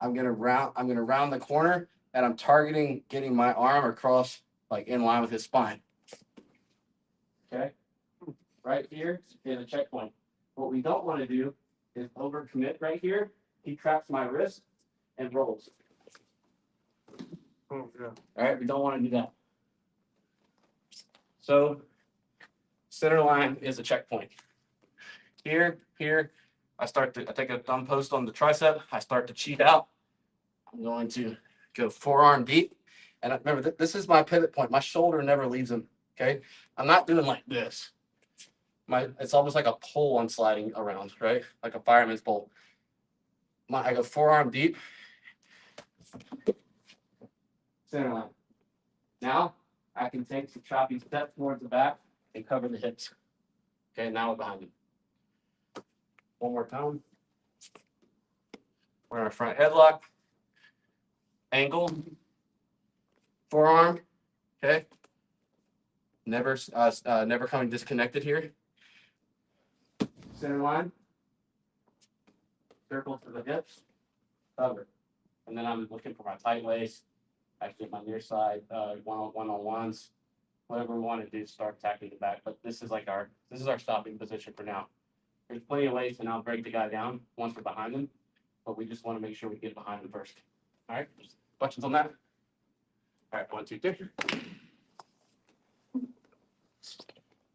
I'm gonna round the corner, and I'm targeting getting my arm across, like in line with his spine. Okay, right here is a checkpoint. What we don't want to do is overcommit right here. He traps my wrist and rolls. Oh, yeah. All right, we don't want to do that. So center line is a checkpoint. Here, I take a thumb post on the tricep. I start to cheat out. I'm going to go forearm deep. And remember, this is my pivot point. My shoulder never leaves him. Okay. I'm not doing like this. It's almost like a pole I'm sliding around, right? Like a fireman's pole. I go forearm deep. Center line. Now I can take the choppy step towards the back and cover the hips. Okay, now we're behind him. One more time. We're in our front headlock. Angle. Forearm. Okay. Never coming disconnected here. Center line. Circle to the hips. Cover. And then I'm looking for my tight waist. I get my near side one-on-ones. Whatever we want to do, start attacking the back. But this is our stopping position for now. There's plenty of ways to now break the guy down once we're behind him, but we just want to make sure we get behind him first. All right, questions on that? All right, 1, 2, 3.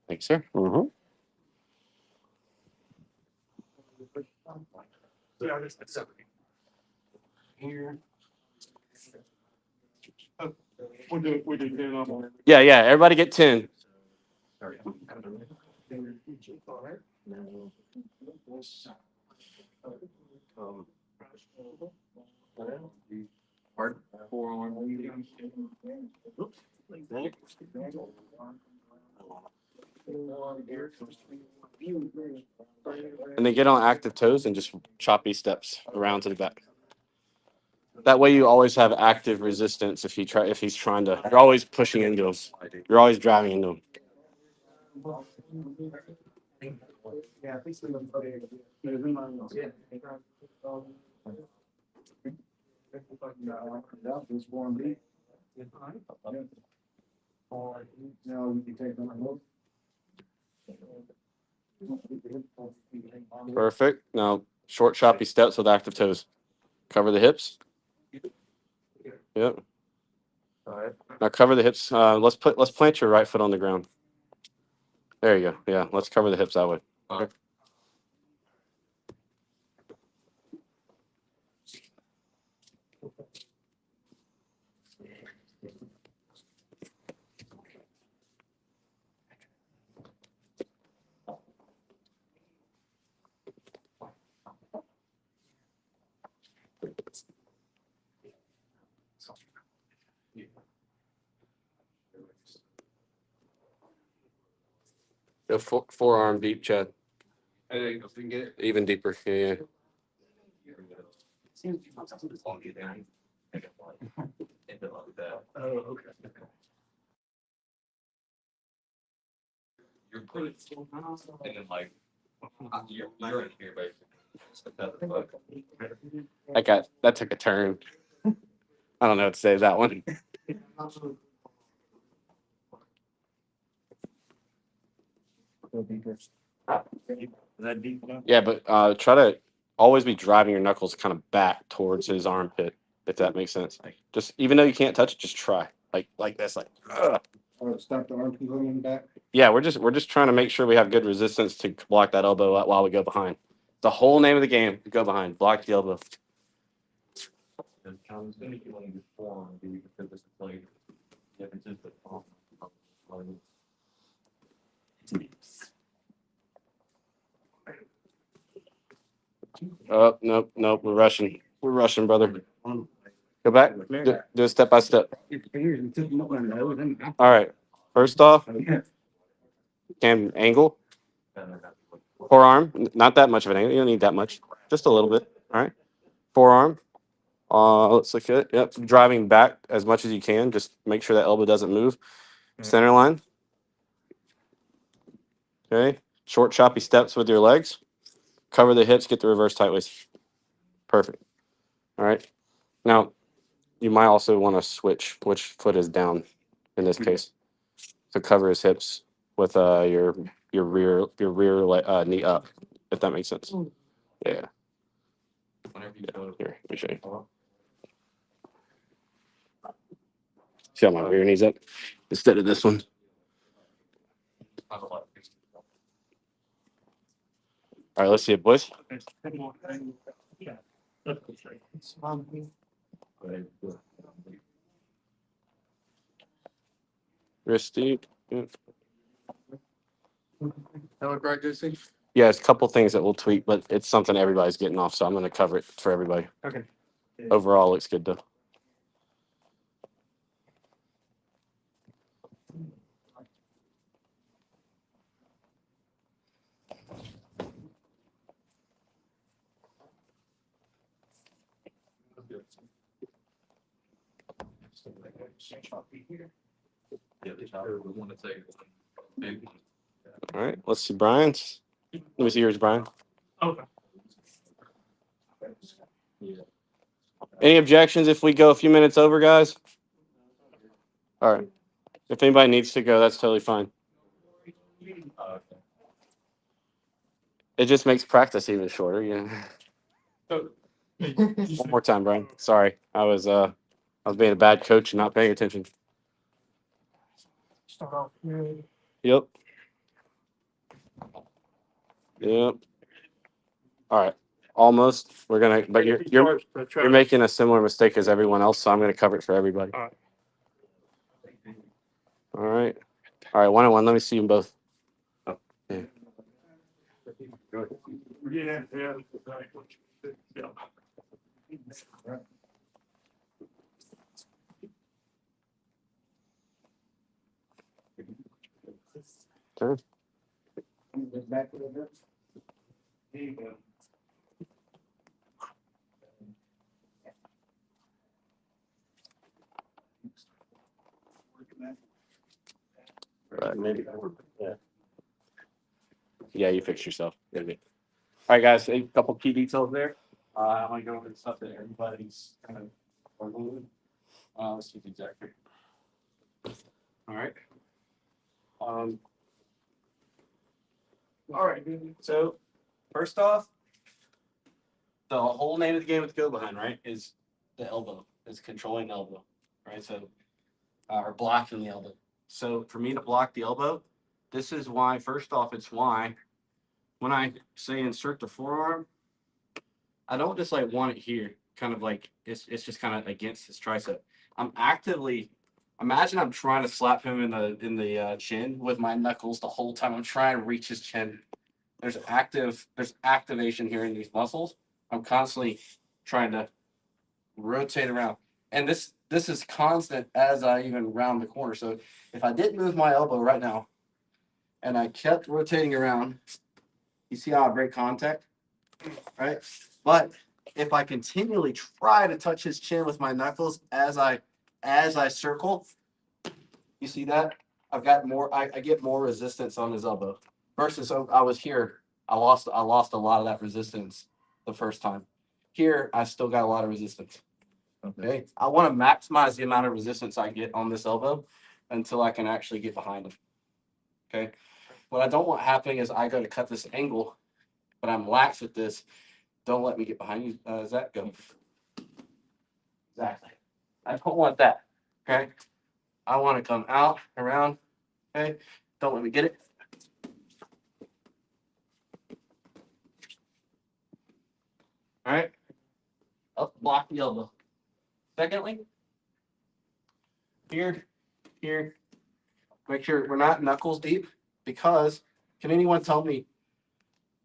Thanks, sir. Mm-hmm. Yeah, that's something. here. We do 10 of them. Yeah, yeah. Everybody get 10. Hard forearm. And then get on active toes and just choppy steps around to the back. That way you always have active resistance if he's trying to. You're always pushing into him. You're always driving into him. Perfect. Now short choppy steps with active toes. Cover the hips. Yep. Now cover the hips. Let's plant your right foot on the ground. There you go. Yeah, let's cover the hips that way. Okay. Go forearm deep, Chad. Even deeper. Yeah, yeah. Oh, okay. You're good. And then like, you're in here, basically. That took a turn. I don't know what to say to that one. Yeah, but try to always be driving your knuckles kind of back towards his armpit, if that makes sense. Just even though you can't touch it, just try like this, like. Ugh. Or stop the arm from going back. Yeah, we're just trying to make sure we have good resistance to block that elbow while we go behind. The whole name of the game: go behind, block the elbow. Oh, nope, nope. We're rushing. We're rushing, brother. Go back. Do it step by step. All right. First off, can angle. Forearm. Not that much of an angle. You don't need that much. Just a little bit. All right. Forearm. Let's look at it. Yep. Driving back as much as you can. Just make sure that elbow doesn't move. Center line. Okay. Short, choppy steps with your legs. Cover the hips. Get the reverse tight waist. Perfect. All right. Now, you might also want to switch which foot is down in this case to cover his hips with your rear knee up, if that makes sense. Yeah. Here, let me show you. See how my rear knee's up instead of this one. All right, let's see it, boys. Wrist deep. Yeah. That look right, JC? Yeah, it's a couple things that we'll tweak, but it's something everybody's getting off, so I'm going to cover it for everybody. Okay. Overall, looks good though. All right, let's see Brian's. Let me see yours, Brian. Okay. Any objections if we go a few minutes over, guys? All right. If anybody needs to go, that's totally fine. It just makes practice even shorter, you know. One more time, Brian. Sorry, I was being a bad coach and not paying attention. Start off here. Yep. Yep. All right. almost. We're gonna, but you're making a similar mistake as everyone else, so I'm gonna cover it for everybody. All right. All right. All right, 1-on-1. Let me see them both. Yeah, yeah. Yeah. Turn. Back to the There you go. Right, maybe. Yeah, you fix yourself. Maybe. All right, guys. A couple key details there. I want to go over the stuff that everybody's kind of struggling with. Let's see the exact here. All right. All right. So first off, the whole name of the game with go behind, right, is the elbow. Is controlling the elbow, right? So, or blocking the elbow. So for me to block the elbow, this is why. First off, it's why when I say insert the forearm, I don't just like want it here, kind of like it's just kind of against his tricep. I'm actively imagine I'm trying to slap him in the chin with my knuckles the whole time. I'm trying to reach his chin. There's activation here in these muscles. I'm constantly trying to rotate around. And this is constant as I even round the corner. So if I didn't move my elbow right now and I kept rotating around, you see how I break contact? Right? But if I continually try to touch his chin with my knuckles as I circle, you see that? I've got more I get more resistance on his elbow. Versus so I was here, I lost a lot of that resistance the first time. Here, I still got a lot of resistance. Okay. I want to maximize the amount of resistance I get on this elbow until I can actually get behind him. Okay. What I don't want happening is I go to cut this angle, but I'm lax with this. Don't let me get behind you. Does that go? Exactly. I don't want that. Okay. I want to come out, around. Okay. Don't let me get it. All right. Up, block the elbow. Secondly, here, make sure we're not knuckles deep because can anyone tell me,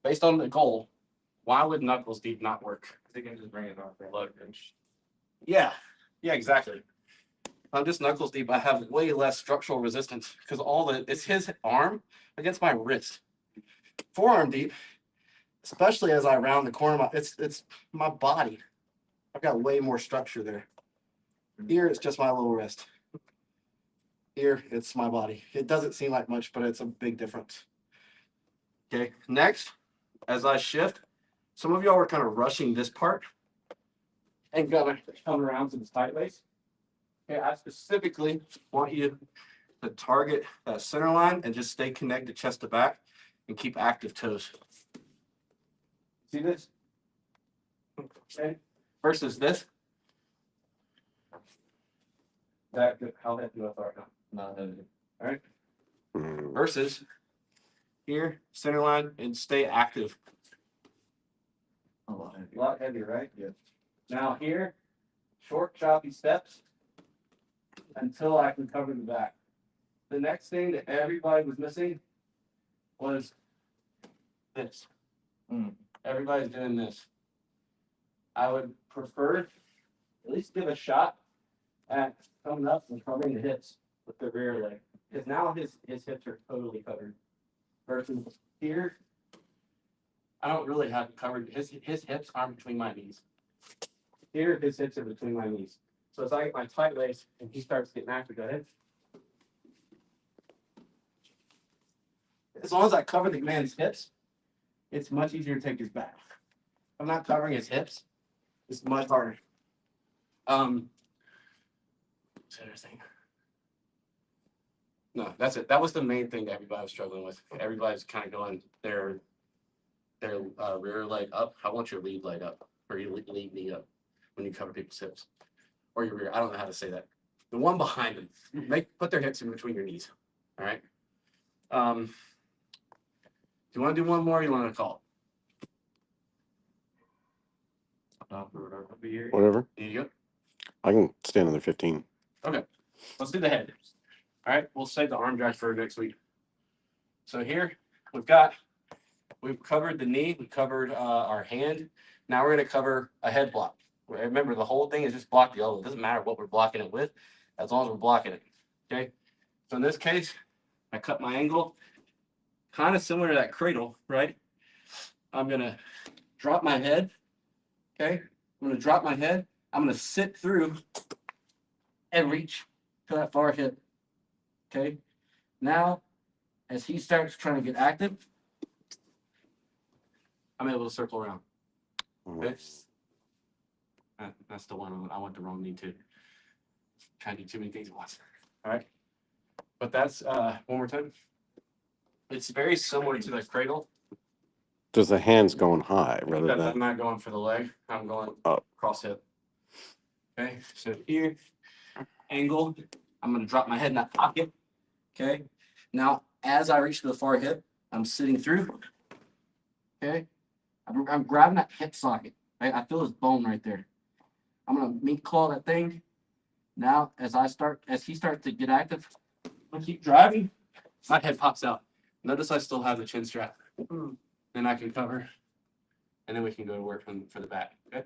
based on the goal, why would knuckles deep not work? They can just bring it off their luggage. Yeah, exactly. I'm just knuckles deep. I have way less structural resistance because it's his arm against my wrist. Forearm deep, especially as I round the corner, it's my body. I've got way more structure there. Here, it's just my little wrist. Here, it's my body. It doesn't seem like much, but it's a big difference. Okay, next, as I shift, some of y'all were kind of rushing this part and gonna come around to this tight lace. Okay, I specifically want you to target that center line and just stay connected chest to back and keep active toes. See this? Okay, versus this. That good. How heavy do I throw it now? Not heavy. All right. Mm. Versus here, center line, and stay active. A lot heavy. A lot heavier, right? Yeah. Now here, short, choppy steps until I can cover the back. The next thing that everybody was missing was this. Everybody's doing this. I would prefer at least give a shot at coming up and covering the hips with the rear leg. Because now his hips are totally covered. Versus here, I don't really have it covered. His hips aren't between my knees. Here, his hips are between my knees. So as I get my tight lace and he starts getting active, go ahead. As long as I cover the man's hips, it's much easier to take his back. If I'm not covering his hips, it's much harder. What's the other thing? No, that's it. That was the main thing that everybody was struggling with. Everybody's kind of going their rear leg up. I want your lead leg up, or your lead knee up when you cover people's hips, or your rear. I don't know how to say that. The one behind them. Put their hips in between your knees. All right. Do you want to do one more? Or you want to call? Whatever. There you go. I can stand on the 15. Okay, let's do the head. All right, we'll save the arm drag for next week. So here we've covered the knee, we covered our hand. Now we're going to cover a head block. Remember, the whole thing is just block the elbow. It doesn't matter what we're blocking it with, as long as we're blocking it. Okay. So in this case, I cut my angle, kind of similar to that cradle, right? I'm going to drop my head. Okay. I'm going to drop my head. I'm going to sit through and reach to that far hip. Okay. Now, as he starts trying to get active, I'm able to circle around. Okay. That's the one I went the wrong knee too. Trying to do too many things at once. All right. But that's one more time. It's very similar to the cradle. Does the hands going high rather Except I'm than not going for the leg. I'm going up? cross hip. Okay. So here, angle. I'm going to drop my head in that pocket. Okay. Now, as I reach to the far hip, I'm sitting through. Okay. I'm grabbing that hip socket. Right? I feel his bone right there. I'm going to meat claw that thing. Now, as he starts to get active, I keep driving. My head pops out. Notice I still have the chin strap. Then I can cover. And then we can go to work for the back. Okay.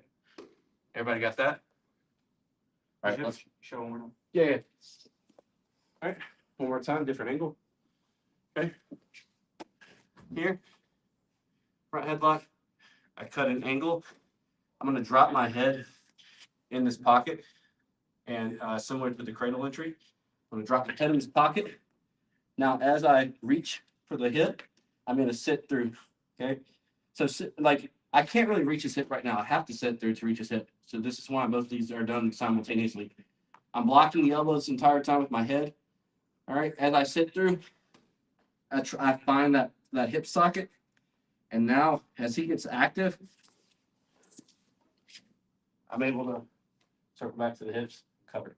Everybody got that? All right. Let's show one more. Yeah. All right. One more time. Different angle. Okay. Here. Front headlock. I cut an angle. I'm going to drop my head in this pocket. And similar to the cradle entry, I'm going to drop the head in this pocket. Now, as I reach for the hip, I'm going to sit through. Okay. So, like, I can't really reach his hip right now. I have to sit through to reach his hip. So, this is why both of these are done simultaneously. I'm blocking the elbows the entire time with my head. All right. As I sit through, I find that hip socket. And now, as he gets active, I'm able to circle back to the hips, cover.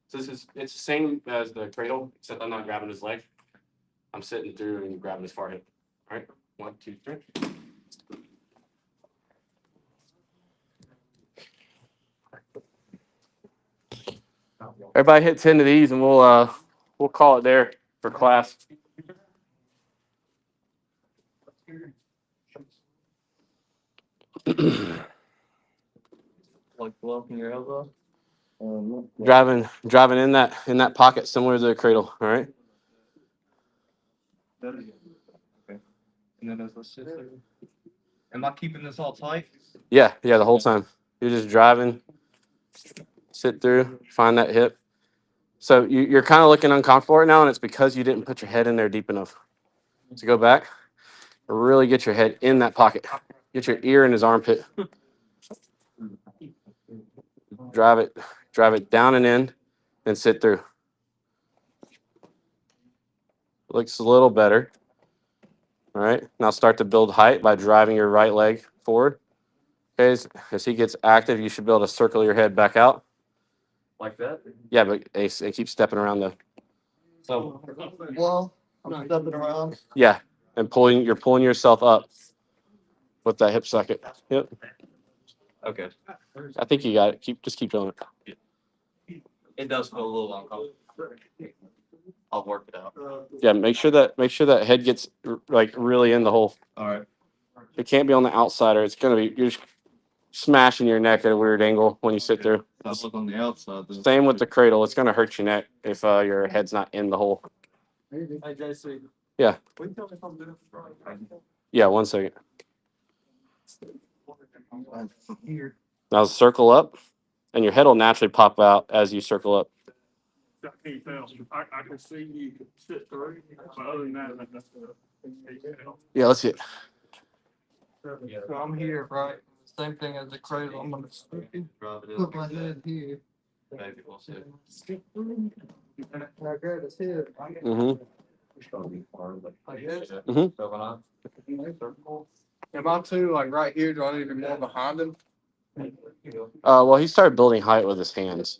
So it's the same as the cradle, except I'm not grabbing his leg. I'm sitting through and grabbing his far hip. All right, 1, 2, 3. Everybody hit 10 of these, and we'll call it there for class. Like blocking your elbow. Driving in that pocket, similar to the cradle. All right. Okay. And then let's sit there. Am I keeping this all tight? Yeah, the whole time. You're just driving, sit through, find that hip. So you're kind of looking uncomfortable right now, and it's because you didn't put your head in there deep enough. So go back, really get your head in that pocket. Get your ear in his armpit. Drive it down and in, and sit through. Looks a little better. All right, now start to build height by driving your right leg forward. Okay, as he gets active, you should be able to circle your head back out. Like that? Yeah, but it keeps stepping around the. So, well, I'm stepping around. Yeah, and you're pulling yourself up with that hip socket. Yep, Okay. I think you got it. Just keep doing it. It does feel a little uncomfortable. I'll work it out. Yeah, make sure that head gets like really in the hole. All right. It can't be on the outside, or it's gonna be you're just smashing your neck at a weird angle when you sit through. I look on the outside. Then. Same with the cradle. It's gonna hurt your neck if your head's not in the hole. Hey, JC. Yeah. Will you tell me if I'm doing this right? Yeah, 1 second. Here. Now circle up, and your head will naturally pop out as you circle up. I can't tell. I can see you sit through, but other than that, that's Yeah, let's see it. So I'm here, right? Same thing as the cradle. I'm gonna put my head here. Maybe we'll see. And I grab his head. Mm-hmm. Like this. Mm-hmm. Am I too, like, right here? Do I need to be more behind him? Well, he started building height with his hands.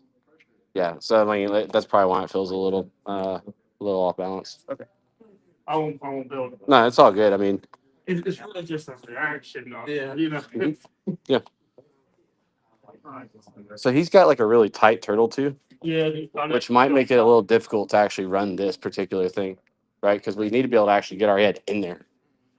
Yeah, so I mean that's probably why it feels a little off balance. I won't build it. No, it's all good. I mean, It's really just a reaction. Yeah. You know. Yeah. So he's got like a really tight turtle too, Yeah. which might make it a little difficult to actually run this particular thing, right? Because we need to be able to actually get our head in there,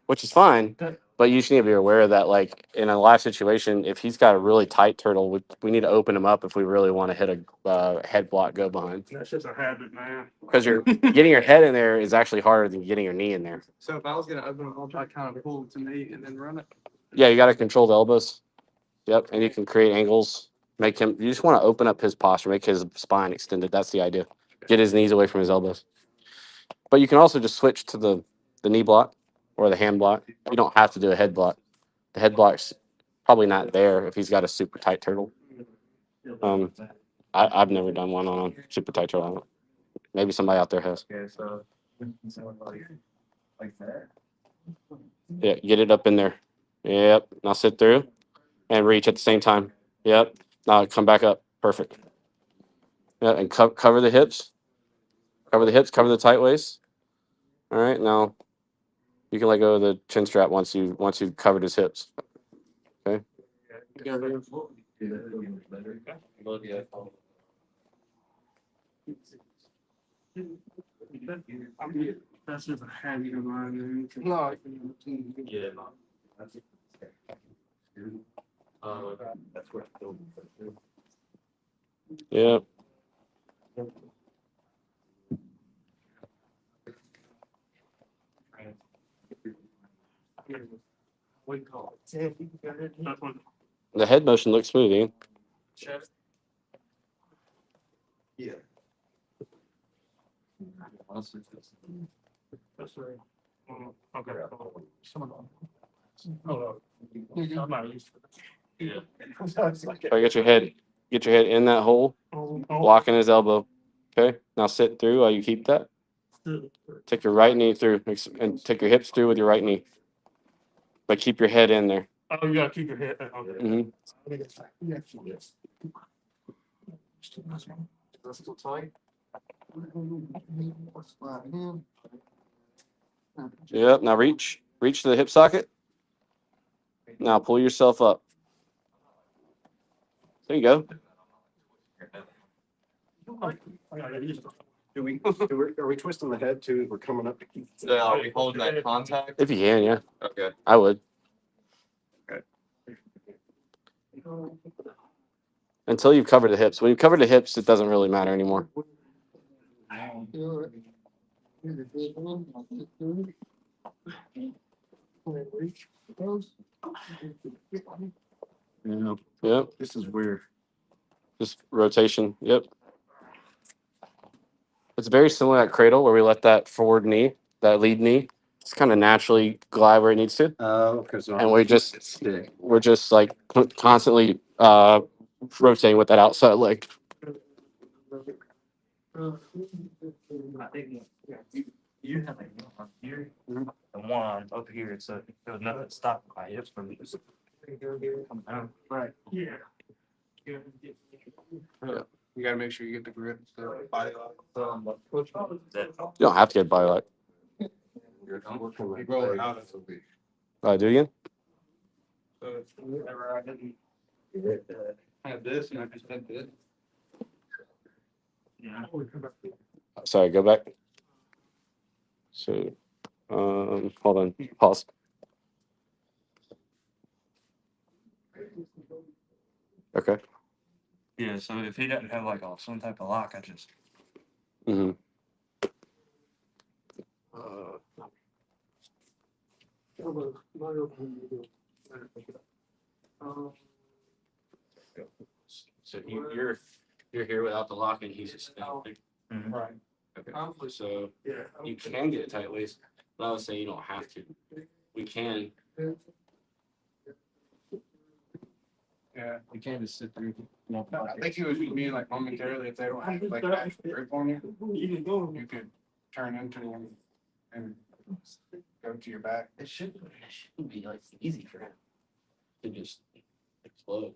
which is fine. But you just need to be aware that, like, in a live situation, if he's got a really tight turtle, we need to open him up if we really want to hit a head block go behind. That's just a habit, man. Because you're getting your head in there is actually harder than getting your knee in there. So if I was gonna open it up, I kind of pull it to me and then run it. Yeah, you got to control the elbows. Yep, and you can create angles. Make him. You just want to open up his posture, make his spine extended. That's the idea. Get his knees away from his elbows. But you can also just switch to the knee block or the hand block. You don't have to do a head block. The head block's probably not there if he's got a super tight turtle. I've never done one on a super tight turtle. Maybe somebody out there has. Yeah, get it up in there. Yep. Now sit through and reach at the same time. Yep. Now come back up. Perfect. Yeah, and cover the hips. Cover the hips. Cover the tight waist. All right. Now you can let go of the chin strap once you've covered his hips. Okay. That's just a habit of mine, man. No. Yep. What do you call it? That one. The head motion looks smooth, Ian. Yeah. That's right. Okay. Oh, I'm not used to it. All right, get your head in that hole, blocking his elbow. Okay. Now sit through while you keep that. Take your right knee through and take your hips through with your right knee. But keep your head in there. Oh, you gotta keep your head. Okay. Mm-hmm. That's still tight. Yep. Now reach to the hip socket. Now pull yourself up. There you go. Are we twisting the head too? We're coming up to keep. Yeah, are we holding that contact? If you can, yeah. Okay. I would. Until you've covered the hips. When you cover the hips, it doesn't really matter anymore. Yep. This is weird. Just rotation. Yep. It's very similar to cradle where we let that forward knee, that lead knee, just kind of naturally glide where it needs to. Because And we're just like constantly rotating with that outside leg. I think you have like one here and one up here, so there's nothing stopping my hips from just coming down. Right. Yeah. You gotta make sure you get the grip. You don't have to get body lock. You roll it out. Do it again. So whenever I didn't have this, and I just had this. Yeah. Sorry, go back. So, hold on. Pause. Okay. Yeah, so if he doesn't have like some type of lock, I just Mm-hmm. So you're here without the lock, and he's just Right. okay. So you can get a tight waist, but I would say you don't have to. We can. Yeah. We can just sit through. I think he was meaning like momentarily if they don't have like that grip on you, you could turn into them and go to your back. It shouldn't be like easy for him to just explode.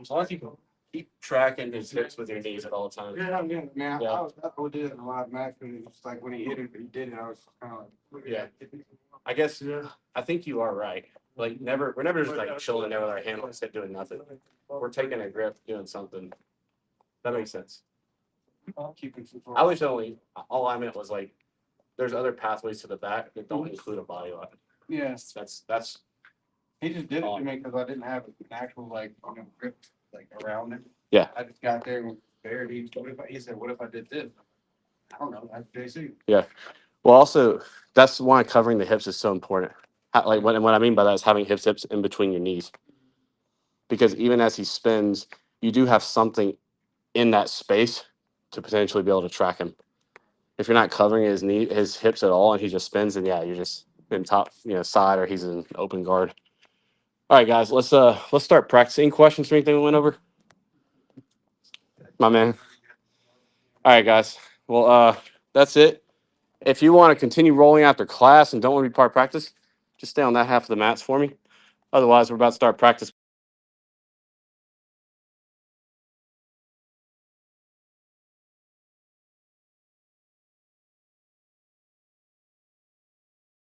As long as you can keep tracking his hips with your knees at all times. Yeah, man. Yeah. I would do it in a lot of matches. It's like when he hit it, he did it. I was kind of like, Yeah. I guess I think you are right. Like we're never just like chilling there with our hand on his hip doing nothing. We're taking a grip, doing something. That makes sense. keeping control. I was only all I meant was like there's other pathways to the back that don't include a body lock. Yes, That's he just did it to me because I didn't have an actual like grip like around it. Yeah. I just got there and there. He said, "What if I did this?" I don't know. That's JC. Well, also, that's why covering the hips is so important. Like what I mean by that is having hips in between your knees, because even as he spins, you do have something in that space to potentially be able to track him. If you're not covering his hips at all, and he just spins, then yeah, you're just in top, side, or he's in open guard. All right, guys, let's start practicing. Questions for anything we went over? My man. All right, guys. Well, that's it. If you want to continue rolling after class and don't want to be part of practice, just stay on that half of the mats for me. Otherwise, we're about to start practice